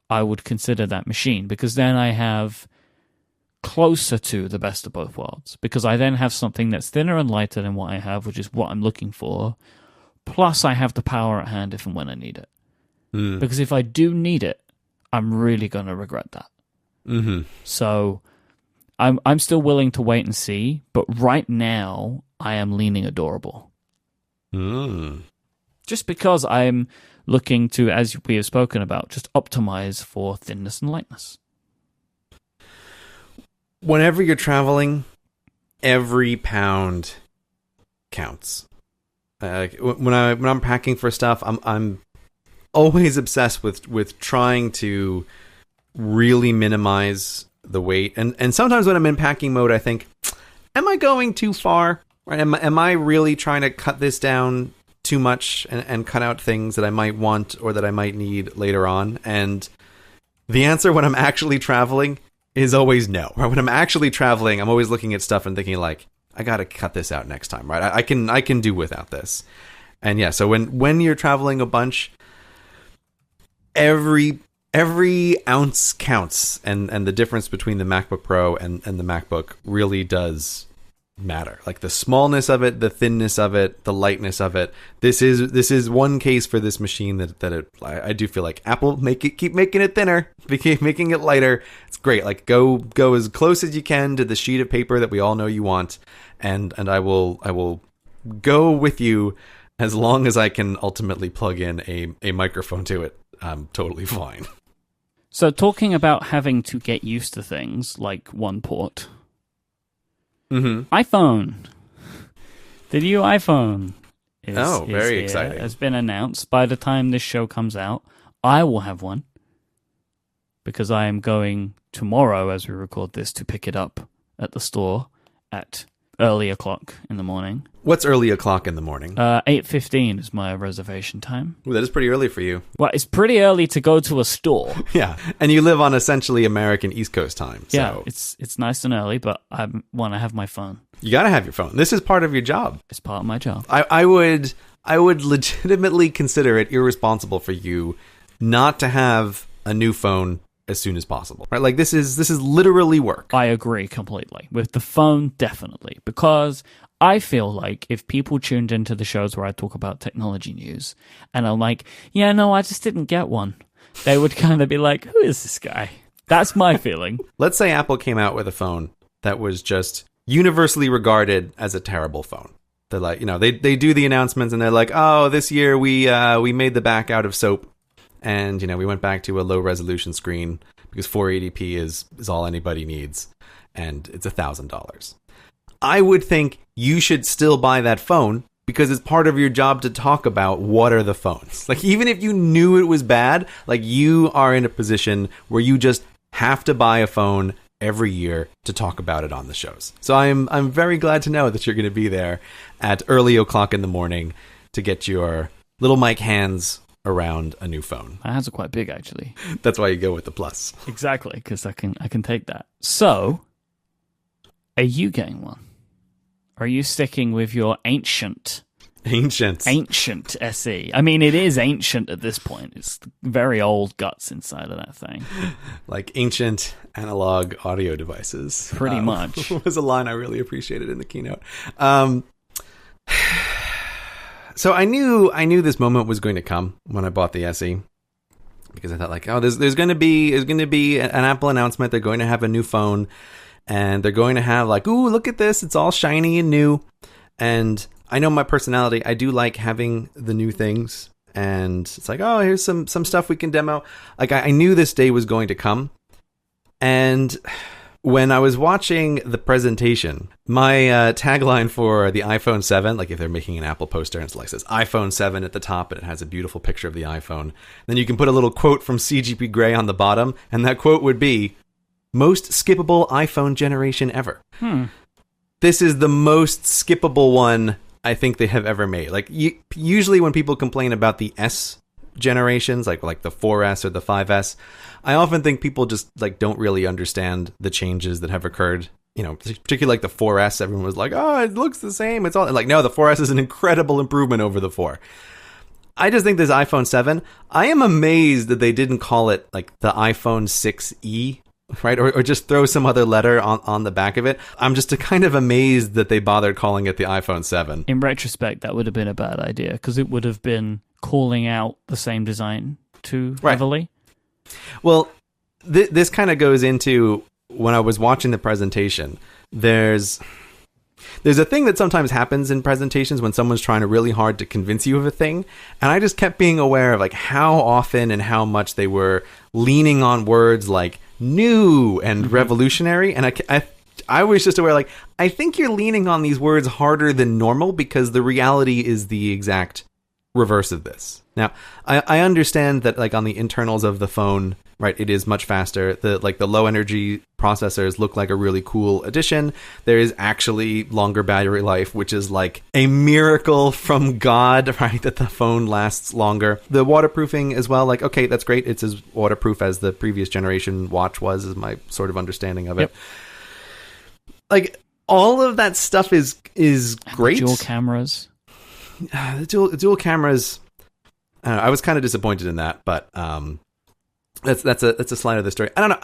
S1: I would consider that machine, because then I have closer to the best of both worlds, because I then have something that's thinner and lighter than what I have, which is what I'm looking for, plus I have the power at hand if and when I need it. Because if I do need it, I'm really going to regret that. So I'm still willing to wait and see, but right now I am leaning Adorable. Just because I'm looking to, as we have spoken about, just optimize for thinness and lightness.
S2: Whenever you're traveling, every pound counts. When I'm packing for stuff, I'm always obsessed with trying to really minimize the weight, and sometimes when I'm in packing mode, I think, am I going too far? Right? Am I really trying to cut this down too much and cut out things that I might want or that I might need later on? And the answer when I'm actually traveling is always no. Right? When I'm actually traveling, I'm always looking at stuff and thinking like, I got to cut this out next time, right? I can do without this. And yeah, so when you're traveling a bunch, every ounce counts, and the difference between the MacBook Pro and the MacBook really does matter. Like the smallness of it, the thinness of it, the lightness of it. This is one case for this machine I do feel like Apple keep making it thinner, keep making it lighter. It's great. Like go as close as you can to the sheet of paper that we all know you want, and I will go with you as long as I can ultimately plug in a microphone to it. I'm totally fine.
S1: So talking about having to get used to things like one port. iPhone. The new iPhone is
S2: very
S1: here,
S2: exciting.
S1: Has been announced. By the time this show comes out, I will have one because I am going tomorrow as we record this to pick it up at the store at early o'clock in the morning.
S2: What's early o'clock in the morning?
S1: 8:15 is my reservation time.
S2: Ooh, that is pretty early for you.
S1: Well, it's pretty early to go to a store.
S2: Yeah, and you live on essentially American East Coast time. So.
S1: Yeah, it's nice and early, but I want to have my phone.
S2: You got to have your phone. This is part of your job.
S1: It's part of my job.
S2: I would legitimately consider it irresponsible for you not to have a new phone as soon as possible. Right? Like this is literally work.
S1: I agree completely. With the phone, definitely. Because I feel like if people tuned into the shows where I talk about technology news and I'm like, yeah, no, I just didn't get one, they would kind of be like, who is this guy? That's my feeling.
S2: Let's say Apple came out with a phone that was just universally regarded as a terrible phone. They're like, they do the announcements and they're like, oh, this year we made the back out of soap. And, we went back to a low resolution screen because 480p is all anybody needs. And it's $1,000. I would think you should still buy that phone because it's part of your job to talk about what are the phones. Like, even if you knew it was bad, like you are in a position where you just have to buy a phone every year to talk about it on the shows. So I'm very glad to know that you're going to be there at early o'clock in the morning to get your little Myke hands around a new phone.
S1: My hands are quite big, actually.
S2: That's why you go with the Plus.
S1: Exactly, because I can take that. So, are you getting one? Are you sticking with your ancient SE? I mean, it is ancient at this point. It's very old guts inside of that thing.
S2: Like ancient analog audio devices.
S1: Pretty much.
S2: Was a line I really appreciated in the keynote. So I knew this moment was going to come when I bought the SE, because I thought like, oh, there's going to be an Apple announcement. They're going to have a new phone, and they're going to have like, ooh, look at this, it's all shiny and new. And I know my personality. I do like having the new things, and it's like, oh, here's some stuff we can demo. Like I knew this day was going to come, and when I was watching the presentation, my tagline for the iPhone 7, like if they're making an Apple poster and it's like says iPhone 7 at the top and it has a beautiful picture of the iPhone, then you can put a little quote from CGP Grey on the bottom, and that quote would be, most skippable iPhone generation ever. This is the most skippable one I think they have ever made. Like usually when people complain about the S generations, like the 4S or the 5S, I often think people just like don't really understand the changes that have occurred. Particularly like the 4S, everyone was like, oh, it looks the same. It's all like, no, the 4S is an incredible improvement over the 4. I just think this iPhone 7, I am amazed that they didn't call it like the iPhone 6E, right? Or just throw some other letter on the back of it. I'm just kind of amazed that they bothered calling it the iPhone 7.
S1: In retrospect, that would have been a bad idea because it would have been calling out the same design too heavily.
S2: Well, this kind of goes into when I was watching the presentation. There's a thing that sometimes happens in presentations when someone's trying really hard to convince you of a thing, and I just kept being aware of like how often and how much they were leaning on words like new and revolutionary, and I was just aware like I think you're leaning on these words harder than normal because the reality is the exact reverse of this. Now, I understand that like on the internals of the phone, right, it is much faster. The low energy processors look like a really cool addition. There is actually longer battery life, which is like a miracle from God, right, that the phone lasts longer. The waterproofing as well, like, okay, that's great. It's as waterproof as the previous generation watch was, is my sort of understanding of it. Like all of that stuff is great.
S1: Dual cameras.
S2: The dual cameras, I was kind of disappointed in that, but that's a slide of the story. I don't know.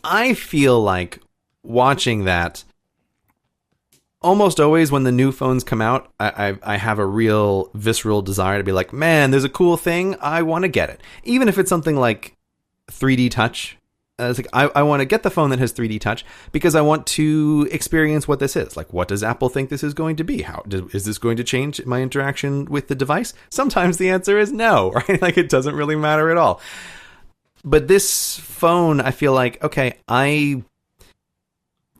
S2: I feel like watching that, almost always when the new phones come out, I have a real visceral desire to be like, man, there's a cool thing. I want to get it. Even if it's something like 3D touch. It's like I want to get the phone that has 3D touch because I want to experience what this is. Like, what does Apple think this is going to be? Is this going to change my interaction with the device? Sometimes the answer is no, right? Like, it doesn't really matter at all. But this phone, I feel like, okay,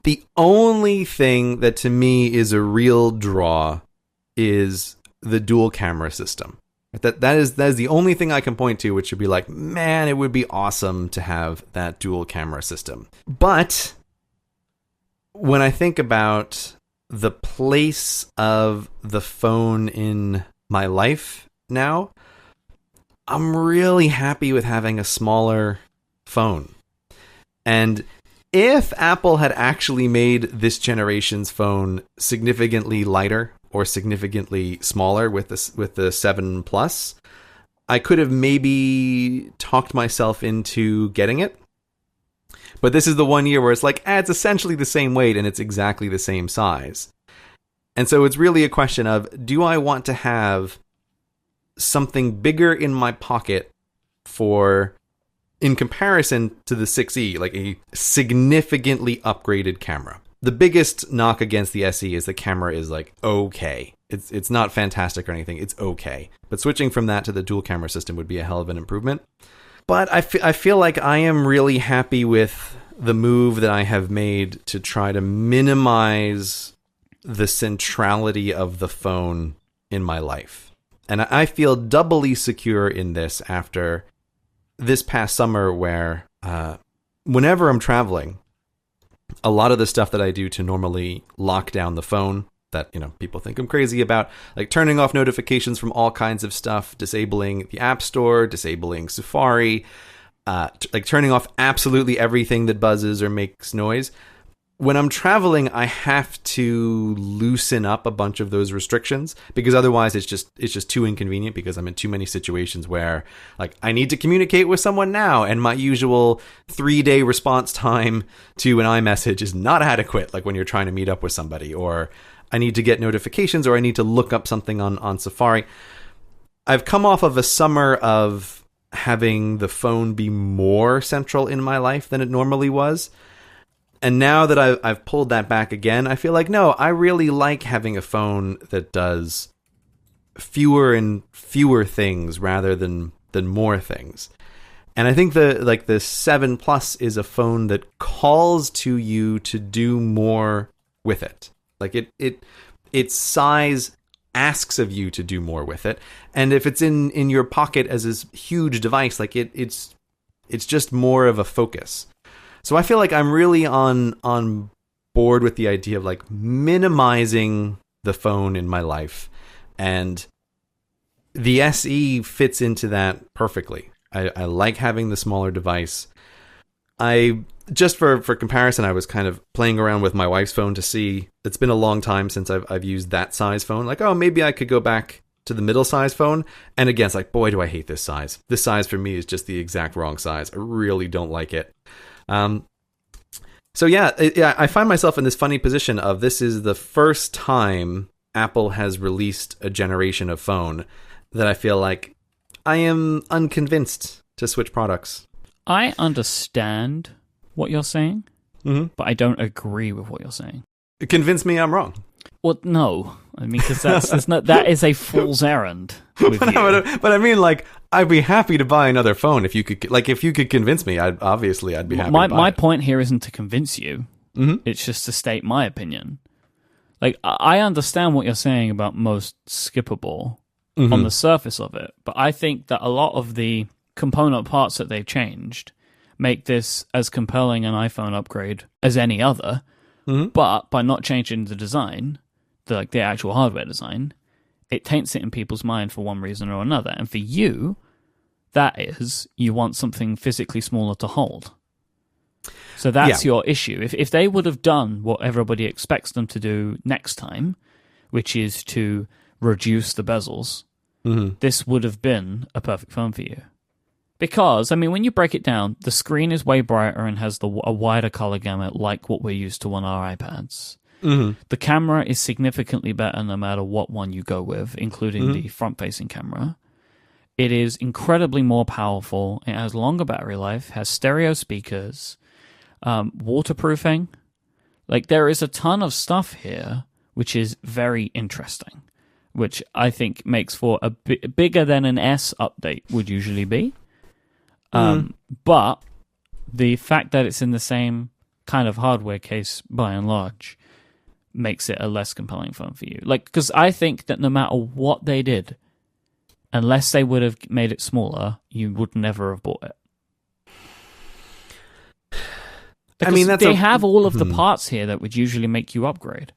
S2: the only thing that to me is a real draw is the dual camera system. That is the only thing I can point to, which would be like, man, it would be awesome to have that dual camera system. But when I think about the place of the phone in my life now, I'm really happy with having a smaller phone. And if Apple had actually made this generation's phone significantly lighter or significantly smaller with the 7 Plus, I could have maybe talked myself into getting it. But this is the one year where it's like, it's essentially the same weight and it's exactly the same size. And so it's really a question of, do I want to have something bigger in my pocket in comparison to the 6E, like a significantly upgraded camera? The biggest knock against the SE is the camera is like okay. It's not fantastic or anything. It's okay. But switching from that to the dual camera system would be a hell of an improvement. But I feel like I am really happy with the move that I have made to try to minimize the centrality of the phone in my life. And I feel doubly secure in this after this past summer where whenever I'm traveling, a lot of the stuff that I do to normally lock down the phone that, people think I'm crazy about, like turning off notifications from all kinds of stuff, disabling the App Store, disabling Safari, like turning off absolutely everything that buzzes or makes noise. When I'm traveling, I have to loosen up a bunch of those restrictions because otherwise it's just too inconvenient because I'm in too many situations where like I need to communicate with someone now and my usual 3-day response time to an iMessage is not adequate, like when you're trying to meet up with somebody, or I need to get notifications, or I need to look up something on Safari. I've come off of a summer of having the phone be more central in my life than it normally was. And now that I've pulled that back again, I feel like, no, I really like having a phone that does fewer and fewer things rather than more things. And I think the 7 Plus is a phone that calls to you to do more with it. Like its size asks of you to do more with it. And if it's in your pocket as this huge device, like it's just more of a focus. So I feel like I'm really on board with the idea of like minimizing the phone in my life, and the SE fits into that perfectly. I like having the smaller device. Just for comparison, I was kind of playing around with my wife's phone to see. It's been a long time since I've used that size phone. Like, oh, maybe I could go back to the middle size phone. And again, it's like, boy, do I hate this size. This size for me is just the exact wrong size. I really don't like it. So I find myself in this funny position of this is the first time Apple has released a generation of phone that I feel like I am unconvinced to switch products.
S1: I understand what you're saying, but I don't agree with what you're saying.
S2: Convince me I'm wrong.
S1: Well, no. I mean, because that is a fool's errand with you.
S2: But I mean, like, I'd be happy to buy another phone if you could convince me. I'd be happy to buy
S1: my
S2: it.
S1: point here isn't to convince you. Mm-hmm. It's just to state my opinion. Like, I understand what you're saying about most skippable on the surface of it, but I think that a lot of the component parts that they've changed make this as compelling an iPhone upgrade as any other, but by not changing the design, the actual hardware design, it taints it in people's mind for one reason or another. And for you, that is, you want something physically smaller to hold. So that's your issue. If they would have done what everybody expects them to do next time, which is to reduce the bezels, this would have been a perfect phone for you. Because, I mean, when you break it down, the screen is way brighter and has a wider color gamut like what we're used to on our iPads. The camera is significantly better no matter what one you go with, including the front-facing camera. It is incredibly more powerful. It has longer battery life, has stereo speakers, waterproofing. Like, there is a ton of stuff here which is very interesting, which I think makes for a bigger than an S update would usually be. But the fact that it's in the same kind of hardware case, by and large, makes it a less compelling phone for you. Like, because I think that no matter what they did, unless they would have made it smaller, you would never have bought it. Because I mean, they have all of the parts here that would usually make you upgrade.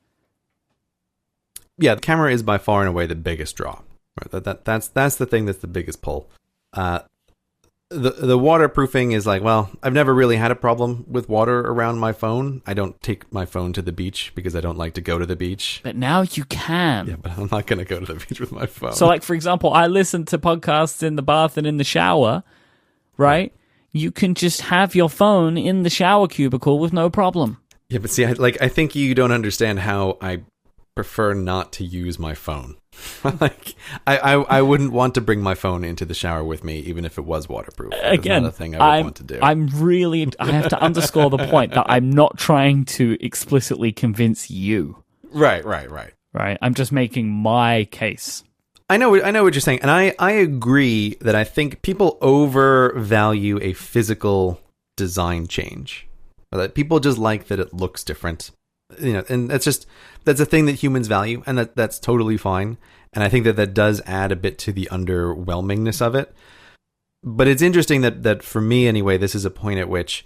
S2: Yeah, the camera is by far and away the biggest draw. Right? That's the thing that's the biggest pull. The waterproofing is like, well, I've never really had a problem with water around my phone. I don't take my phone to the beach because I don't like to go to the beach.
S1: But now you can.
S2: Yeah, but I'm not going to go to the beach with my phone.
S1: So, like, for example, I listen to podcasts in the bath and in the shower, right? You can just have your phone in the shower cubicle with no problem.
S2: Yeah, but see, I think you don't understand how I prefer not to use my phone. Like, I wouldn't want to bring my phone into the shower with me, even if it was waterproof.
S1: Again,
S2: not a thing I would want to do.
S1: I have to underscore the point that I'm not trying to explicitly convince you.
S2: Right.
S1: Right. I'm just making my case.
S2: I know what you're saying, and I agree that I think people overvalue a physical design change. That people just like that it looks different. You know, and that's a thing that humans value, and that's totally fine. And I think that does add a bit to the underwhelmingness of it. But it's interesting that for me anyway, this is a point at which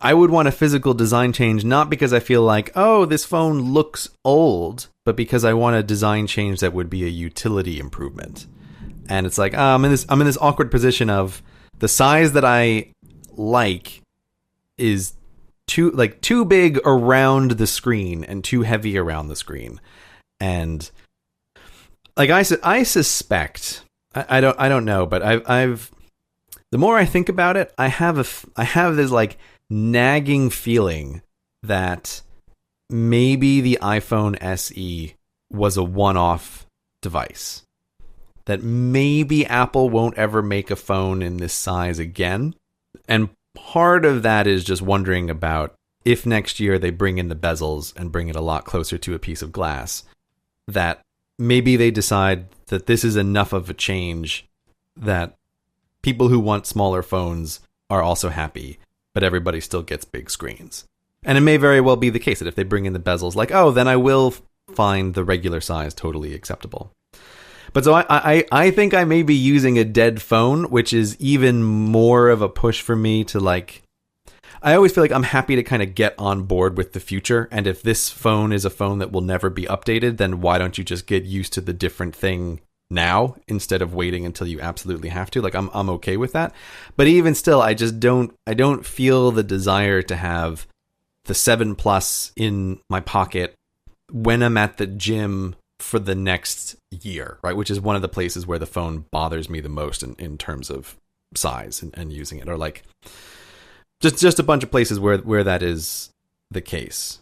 S2: I would want a physical design change, not because I feel like, oh, this phone looks old, but because I want a design change that would be a utility improvement. And it's like, I'm in this awkward position of the size that I like is too big around the screen and too heavy around the screen. And like I suspect, I don't know, but I've the more I think about it, I have this like nagging feeling that maybe the iPhone SE was a one-off device. That maybe Apple won't ever make a phone in this size again. And part of that is just wondering about if next year they bring in the bezels and bring it a lot closer to a piece of glass, that maybe they decide that this is enough of a change that people who want smaller phones are also happy, but everybody still gets big screens. And it may very well be the case that if they bring in the bezels, like, oh, then I will find the regular size totally acceptable. But so I think I may be using a dead phone, which is even more of a push for me to like... I always feel like I'm happy to kind of get on board with the future. And if this phone is a phone that will never be updated, then why don't you just get used to the different thing now instead of waiting until you absolutely have to? Like, I'm okay with that. But even still, I don't feel the desire to have the 7 Plus in my pocket when I'm at the gym for the next year, right? Which is one of the places where the phone bothers me the most in terms of size and using it, or like just a bunch of places where that is the case.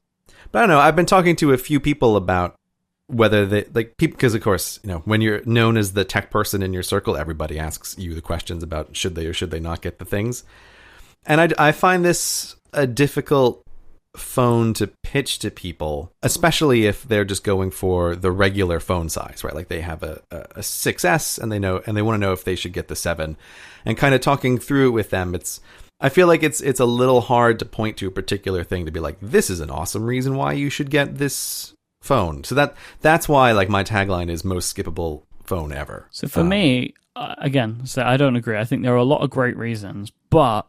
S2: But I don't know. I've been talking to a few people about whether they like people, because of course, you know, when you're known as the tech person in your circle, everybody asks you the questions about should they or should they not get the things. And I find this a difficult phone to pitch to people, especially if they're just going for the regular phone size, right? Like they have a 6S and they want to know if they should get the 7, and kind of talking through it with them. I feel like it's a little hard to point to a particular thing to be like, this is an awesome reason why you should get this phone. So that's why like my tagline is most skippable phone ever.
S1: So for me, again, so I don't agree. I think there are a lot of great reasons, but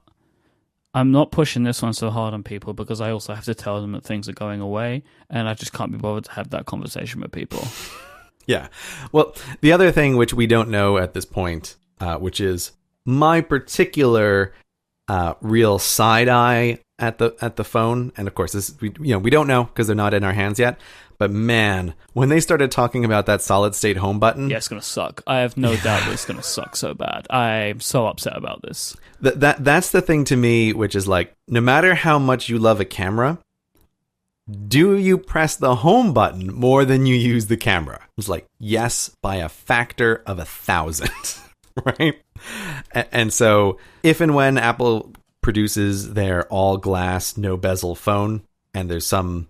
S1: I'm not pushing this one so hard on people because I also have to tell them that things are going away, and I just can't be bothered to have that conversation with people.
S2: Yeah. Well, the other thing which we don't know at this point, which is my particular real side eye at the phone, and of course this we don't know because they're not in our hands yet. But man, when they started talking about that solid state home button...
S1: Yeah, it's going to suck. I have no doubt that it's going to suck so bad. I'm so upset about this.
S2: That's the thing to me, which is like, no matter how much you love a camera, do you press the home button more than you use the camera? It's like, yes, by a factor of 1,000, right? And so if and when Apple produces their all glass, no bezel phone, and there's some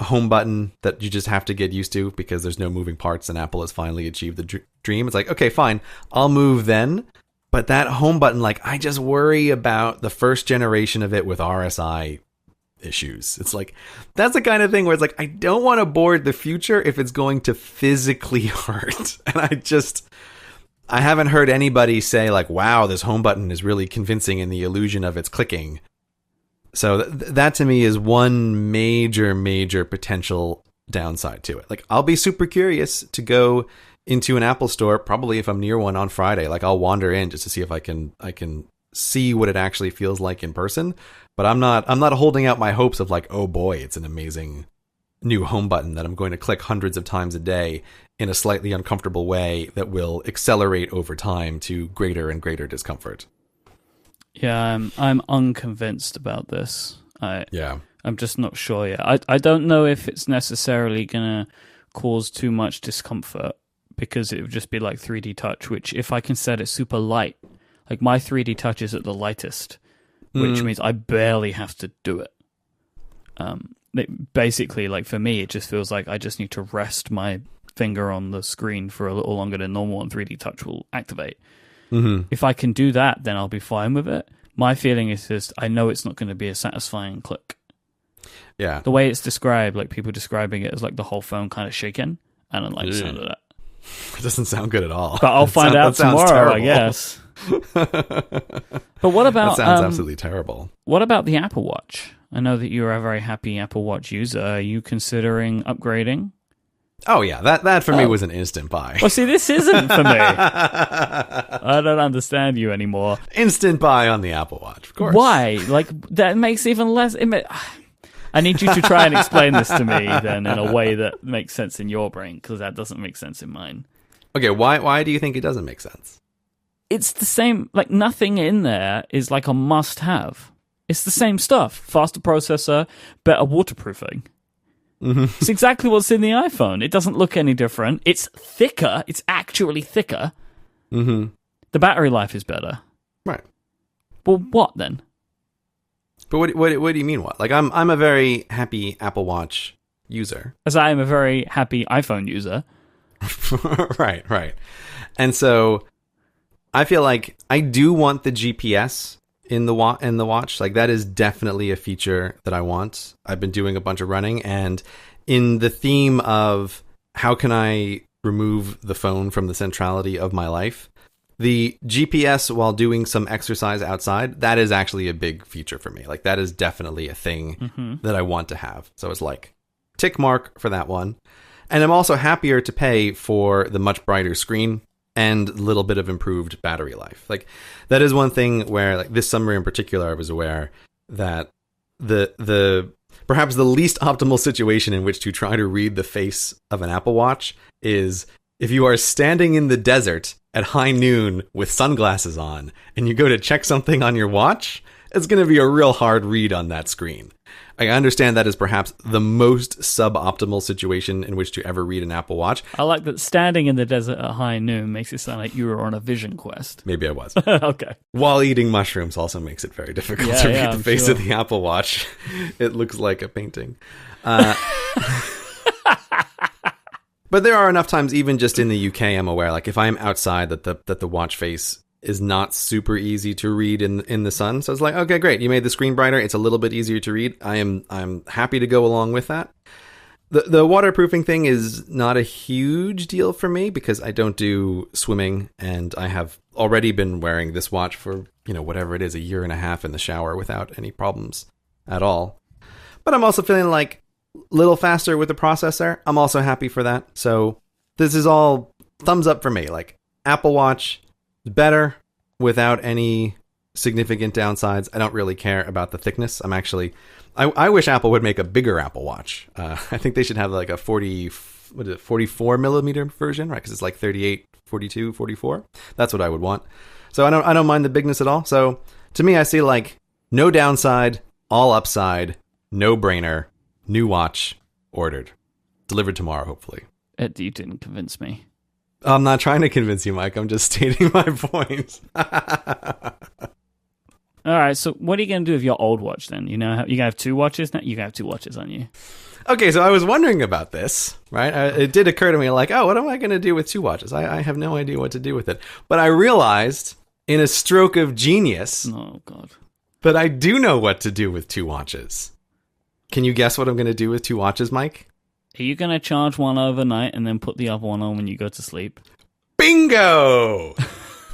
S2: home button that you just have to get used to because there's no moving parts and Apple has finally achieved the dream, it's like, okay, fine, I'll move then. But that home button, like, I just worry about the first generation of it with RSI issues. It's like, that's the kind of thing where it's like, I don't want to board the future if it's going to physically hurt. And I haven't heard anybody say like, wow, this home button is really convincing in the illusion of its clicking. So that to me is one major potential downside to it. Like, I'll be super curious to go into an Apple store, probably if I'm near one on Friday. Like, I'll wander in just to see if I can see what it actually feels like in person. But I'm not holding out my hopes of like, oh boy, it's an amazing new home button that I'm going to click hundreds of times a day in a slightly uncomfortable way that will accelerate over time to greater and greater discomfort.
S1: Yeah, I'm unconvinced about this. I'm just not sure yet. I don't know if it's necessarily going to cause too much discomfort, because it would just be like 3D Touch, which if I can set it super light, like my 3D Touch is at the lightest, which means I barely have to do it. Basically, like for me, it just feels like I just need to rest my finger on the screen for a little longer than normal, and 3D Touch will activate. Mm-hmm. If I can do that, then I'll be fine with it. My feeling is just, I know it's not going to be a satisfying click.
S2: Yeah.
S1: The way it's described, like people describing it as like the whole phone kind of shaking, I don't like the sound of that.
S2: It doesn't sound good at all.
S1: But I'll find out tomorrow, I guess. But what about...
S2: That sounds absolutely terrible.
S1: What about the Apple Watch? I know that you're a very happy Apple Watch user. Are you considering upgrading?
S2: Oh, yeah. That for me was an instant buy.
S1: Well, see, this isn't for me. I don't understand you anymore.
S2: Instant buy on the Apple Watch, of course.
S1: Why? Like, that makes even less... I need you to try and explain this to me then in a way that makes sense in your brain, because that doesn't make sense in mine.
S2: Okay, why do you think it doesn't make sense?
S1: It's the same, like nothing in there is like a must-have. It's the same stuff. Faster processor, better waterproofing. Mm-hmm. It's exactly what's in the iPhone. It doesn't look any different. It's thicker. It's actually thicker. Mm-hmm. The battery life is better.
S2: Right.
S1: Well, what then?
S2: But what do you mean what? Like, I'm a very happy Apple Watch user.
S1: As I am a very happy iPhone user.
S2: Right. And so I feel like I do want the GPS in the watch. Like, that is definitely a feature that I want. I've been doing a bunch of running, and in the theme of how can I remove the phone from the centrality of my life, the GPS while doing some exercise outside, that is actually a big feature for me. Like, that is definitely a thing that I want to have. So it's like, tick mark for that one. And I'm also happier to pay for the much brighter screen and a little bit of improved battery life. Like, that is one thing where, like, this summer in particular, I was aware that the perhaps the least optimal situation in which to try to read the face of an Apple Watch is if you are standing in the desert at high noon with sunglasses on and you go to check something on your watch, it's going to be a real hard read on that screen. I understand that is perhaps the most suboptimal situation in which to ever read an Apple Watch.
S1: I like that standing in the desert at high noon makes it sound like you were on a vision quest.
S2: Maybe I was.
S1: Okay.
S2: While eating mushrooms also makes it very difficult to read the face of the Apple Watch. It looks like a painting. But there are enough times, even just in the UK, I'm aware, like if I'm outside, that the watch face is not super easy to read in the sun. So it's like, okay, great. You made the screen brighter. It's a little bit easier to read. I'm happy to go along with that. The waterproofing thing is not a huge deal for me because I don't do swimming, and I have already been wearing this watch for, whatever it is, a year and a half in the shower without any problems at all. But I'm also feeling like a little faster with the processor. I'm also happy for that. So this is all thumbs up for me. Like, Apple Watch better without any significant downsides. I don't really care about the thickness. I wish Apple would make a bigger Apple Watch. I think they should have like a 44 millimeter version, right? Because it's like 38, 42, 44. That's what I would want. So I don't mind the bigness at all. So to me, I see like no downside, all upside, no brainer. New watch ordered. Delivered tomorrow, hopefully.
S1: You didn't convince me.
S2: I'm not trying to convince you, Myke. I'm just stating my point.
S1: All right, so what are you going to do with your old watch then? You know, you're going to have 2 watches now? You're going to have 2 watches on you.
S2: Okay, so I was wondering about this, right? It did occur to me, like, oh, what am I going to do with 2 watches? I have no idea what to do with it. But I realized, in a stroke of genius,
S1: oh God,
S2: that I do know what to do with 2 watches. Can you guess what I'm going to do with 2 watches, Myke?
S1: Are you going to charge one overnight and then put the other one on when you go to sleep?
S2: Bingo!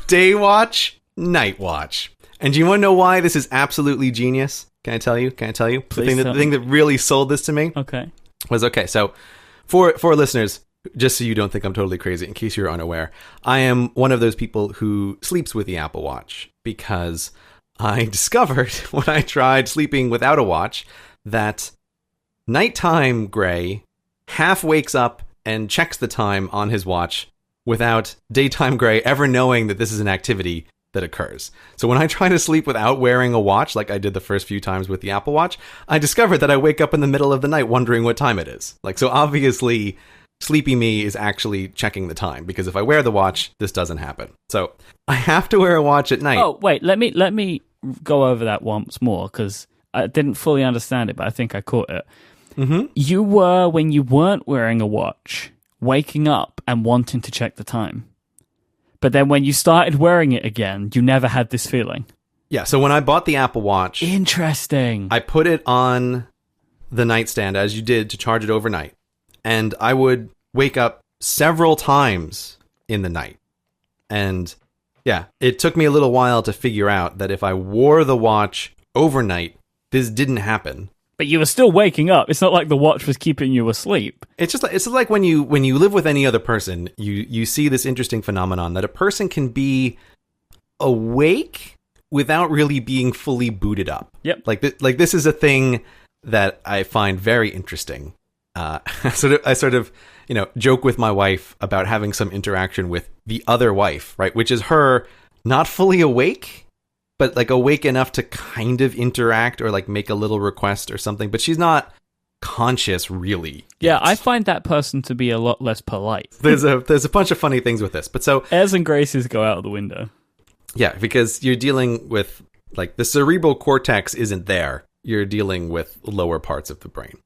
S2: Day watch, night watch. And do you want to know why this is absolutely genius? Can I tell you?
S1: Please
S2: The thing that really sold this to me
S1: okay.
S2: was, okay, so for listeners, just so you don't think I'm totally crazy, in case you're unaware, I am one of those people who sleeps with the Apple Watch because I discovered when I tried sleeping without a watch that nighttime Gray half wakes up and checks the time on his watch without daytime Gray ever knowing that this is an activity that occurs. So when I try to sleep without wearing a watch, like I did the first few times with the Apple Watch, I discovered that I wake up in the middle of the night wondering what time it is. Like, so obviously, sleepy me is actually checking the time, because if I wear the watch, this doesn't happen. So I have to wear a watch at night.
S1: Oh, wait, let me go over that once more, because I didn't fully understand it, but I think I caught it.
S2: Mm-hmm.
S1: You were, when you weren't wearing a watch, waking up and wanting to check the time. But then when you started wearing it again, you never had this feeling.
S2: Yeah, so when I bought the Apple Watch...
S1: Interesting.
S2: I put it on the nightstand, as you did, to charge it overnight. And I would wake up several times in the night. And yeah, it took me a little while to figure out that if I wore the watch overnight, this didn't happen.
S1: But you were still waking up. It's not like the watch was keeping you asleep.
S2: It's like when you live with any other person, you see this interesting phenomenon that a person can be awake without really being fully booted up.
S1: Yep.
S2: Like this is a thing that I find very interesting. I sort of joke with my wife about having some interaction with the other wife, right? Which is her not fully awake, but like awake enough to kind of interact or like make a little request or something, but she's not conscious really.
S1: Yeah,
S2: yet.
S1: I find that person to be a lot less polite.
S2: There's a bunch of funny things with this, but so
S1: airs and graces go out the window.
S2: Yeah, because you're dealing with like the cerebral cortex isn't there. You're dealing with lower parts of the brain.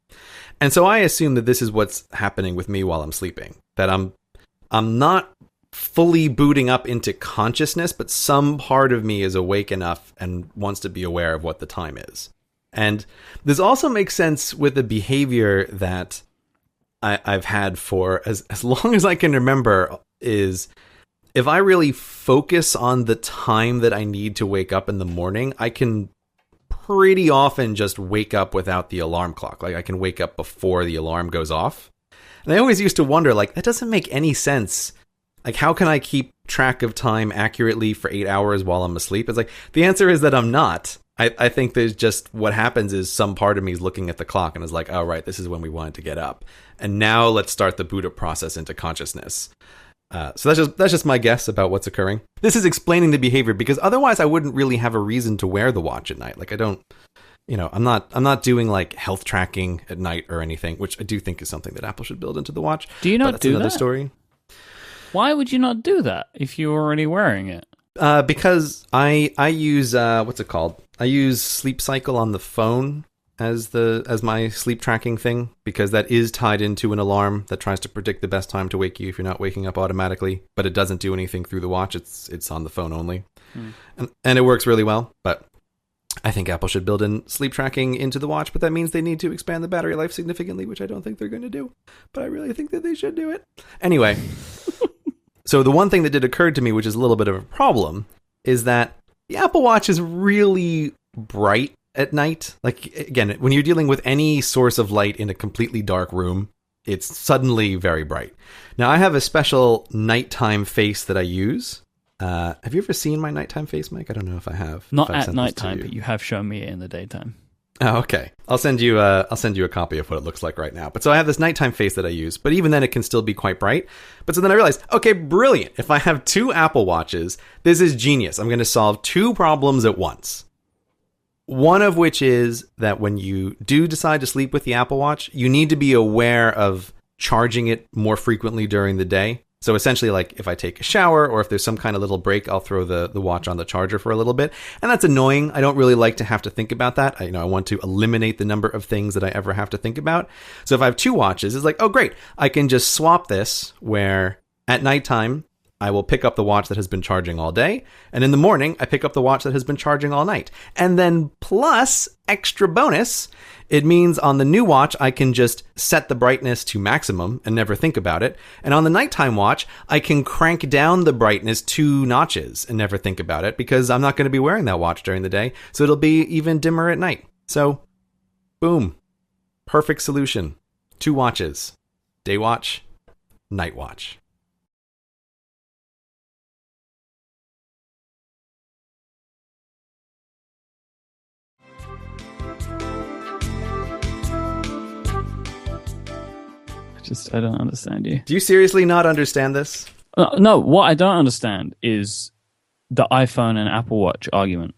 S2: And so I assume that this is what's happening with me while I'm sleeping, that I'm not fully booting up into consciousness, but some part of me is awake enough and wants to be aware of what the time is. And this also makes sense with the behavior that I've had for as long as I can remember, is if I really focus on the time that I need to wake up in the morning, I can pretty often just wake up without the alarm clock. Like I can wake up before the alarm goes off. And I always used to wonder, like, that doesn't make any sense. Like, how can I keep track of time accurately for 8 hours while I'm asleep? It's like, the answer is that I'm not. I think there's just, what happens is some part of me is looking at the clock and is like, oh, right, this is when we wanted to get up. And now let's start the boot up process into consciousness. So that's just my guess about what's occurring. This is explaining the behavior, because otherwise I wouldn't really have a reason to wear the watch at night. Like I don't, I'm not doing like health tracking at night or anything, which I do think is something that Apple should build into the watch.
S1: Do you not do that?
S2: That's another story.
S1: Why would you not do that if you're already wearing it?
S2: Because I use what's it called? I use Sleep Cycle on the phone as my sleep tracking thing, because that is tied into an alarm that tries to predict the best time to wake you if you're not waking up automatically, but it doesn't do anything through the watch. It's on the phone only. And it works really well. But I think Apple should build in sleep tracking into the watch, but that means they need to expand the battery life significantly, which I don't think they're going to do. But I really think that they should do it. Anyway, so the one thing that did occur to me, which is a little bit of a problem, is that the Apple Watch is really bright at night. Like, again, when you're dealing with any source of light in a completely dark room, it's suddenly very bright. Now, I have a special nighttime face that I use. Have you ever seen my nighttime face, Myke? I don't know if I have.
S1: Not at nighttime, but you have shown me it in the daytime.
S2: Oh, okay. I'll send you a copy of what it looks like right now. But so I have this nighttime face that I use, but even then it can still be quite bright. But so then I realized, okay, brilliant. If I have 2 Apple Watches, this is genius. I'm going to solve 2 problems at once. One of which is that when you do decide to sleep with the Apple Watch, you need to be aware of charging it more frequently during the day. So essentially, like if I take a shower or if there's some kind of little break, I'll throw the watch on the charger for a little bit. And that's annoying. I don't really like to have to think about that. I want to eliminate the number of things that I ever have to think about. So if I have two watches, it's like, oh, great. I can just swap this where at nighttime, I will pick up the watch that has been charging all day. And in the morning, I pick up the watch that has been charging all night. And then plus, extra bonus, it means on the new watch, I can just set the brightness to maximum and never think about it. And on the nighttime watch, I can crank down the brightness 2 notches and never think about it because I'm not going to be wearing that watch during the day. So it'll be even dimmer at night. So, boom. Perfect solution. 2 watches. Day watch, night watch.
S1: I don't understand you.
S2: Do you seriously not understand this?
S1: No, what I don't understand is the iPhone and Apple Watch argument.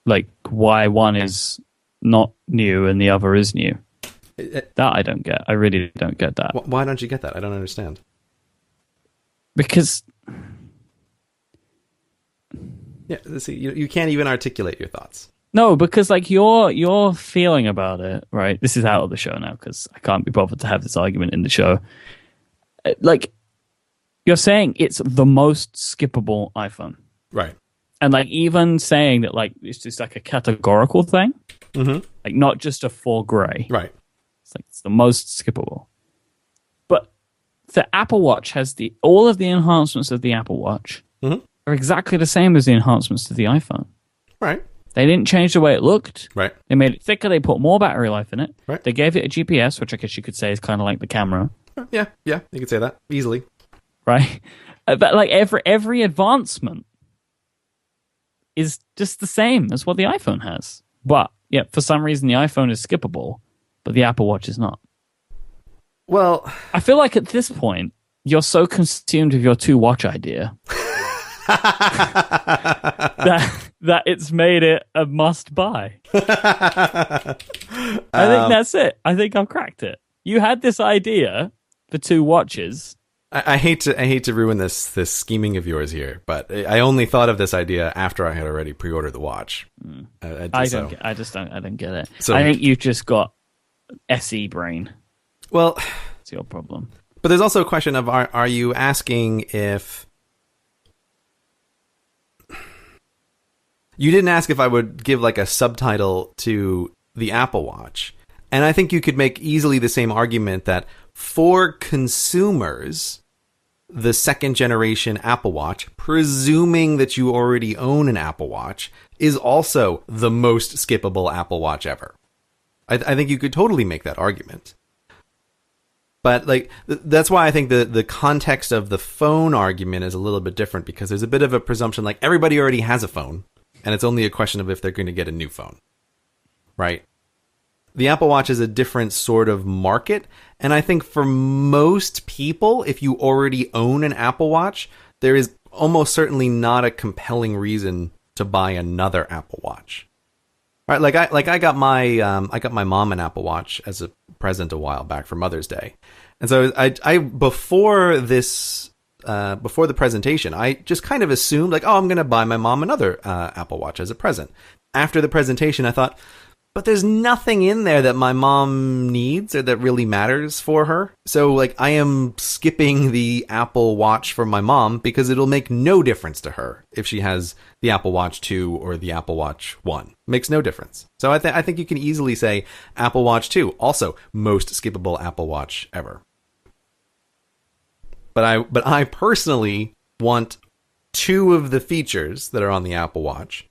S1: Like, why one is not new and the other is new. That I don't get. I really don't get that.
S2: Why don't you get that? I don't understand.
S1: Because...
S2: Yeah, see, you can't even articulate your thoughts.
S1: No, because like your feeling about it, right? This is out of the show now because I can't be bothered to have this argument in the show. Like, you're saying it's the most skippable iPhone,
S2: right?
S1: And like even saying that like it's just like a categorical thing, like not just a full gray,
S2: right?
S1: It's like it's the most skippable. But the Apple Watch has all of the enhancements of the Apple Watch are exactly the same as the enhancements to the iPhone,
S2: right?
S1: They didn't change the way it looked.
S2: Right.
S1: They made it thicker. They put more battery life in it.
S2: Right.
S1: They gave it a GPS, which I guess you could say is kind of like the camera.
S2: Yeah, you could say that easily.
S1: Right. But like every advancement is just the same as what the iPhone has. But yeah, for some reason the iPhone is skippable, but the Apple Watch is not.
S2: Well,
S1: I feel like at this point you're so consumed with your 2-watch idea that it's made it a must buy. I think that's it. I think I've cracked it. You had this idea for 2 watches.
S2: I hate to ruin this scheming of yours here, but I only thought of this idea after I had already pre-ordered the watch.
S1: I don't get it.
S2: So,
S1: I think you've just got SE brain.
S2: Well,
S1: it's your problem.
S2: But there's also a question of are you asking if you didn't ask if I would give like a subtitle to the Apple Watch. And I think you could make easily the same argument that for consumers, the second generation Apple Watch, presuming that you already own an Apple Watch, is also the most skippable Apple Watch ever. I think you could totally make that argument. But like that's why I think the context of the phone argument is a little bit different, because there's a bit of a presumption like everybody already has a phone, and it's only a question of if they're going to get a new phone, right? The Apple Watch is a different sort of market, and I think for most people, if you already own an Apple Watch, there is almost certainly not a compelling reason to buy another Apple Watch. Right? I got my mom an Apple Watch as a present a while back for Mother's Day, and so I before the presentation, I just kind of assumed like, oh, I'm going to buy my mom another Apple Watch as a present. After the presentation, I thought, but there's nothing in there that my mom needs or that really matters for her. So like I am skipping the Apple Watch for my mom because it'll make no difference to her if she has the Apple Watch 2 or the Apple Watch 1. Makes no difference. So I think you can easily say Apple Watch 2, also most skippable Apple Watch ever. But I personally want 2 of the features that are on the Apple Watch.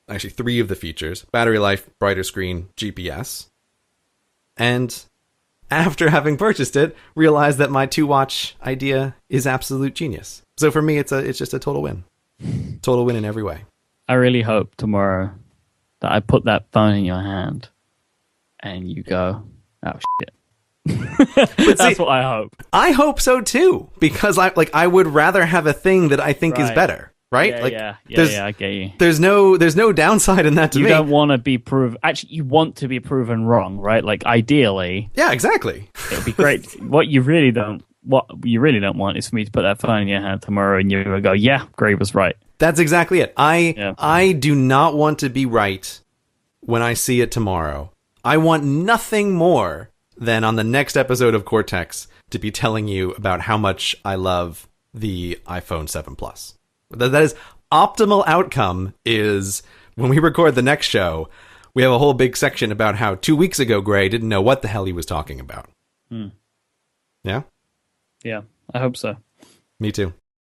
S2: Actually, 3 of the features: battery life, brighter screen, GPS. And after having purchased it, realized that my 2-watch idea is absolute genius. So for me, it's just a total win. Total win in every way.
S1: I really hope tomorrow that I put that phone in your hand and you go, oh shit. That's what I hope.
S2: I hope so too, because I would rather have a thing that I think is better. right?
S1: I get you.
S2: There's no downside in that to me.
S1: You don't want to be proven. Actually, you want to be proven wrong, right? Like ideally,
S2: yeah, exactly.
S1: It would be great. What you really don't want is for me to put that phone in your hand tomorrow and you go, yeah, Gray was right.
S2: That's exactly it. I do not want to be right when I see it tomorrow. I want nothing more than on the next episode of Cortex to be telling you about how much I love the iPhone 7 Plus. That is optimal outcome is when we record the next show, we have a whole big section about how 2 weeks ago Gray didn't know what the hell he was talking about. Yeah?
S1: Yeah, I hope so.
S2: Me too.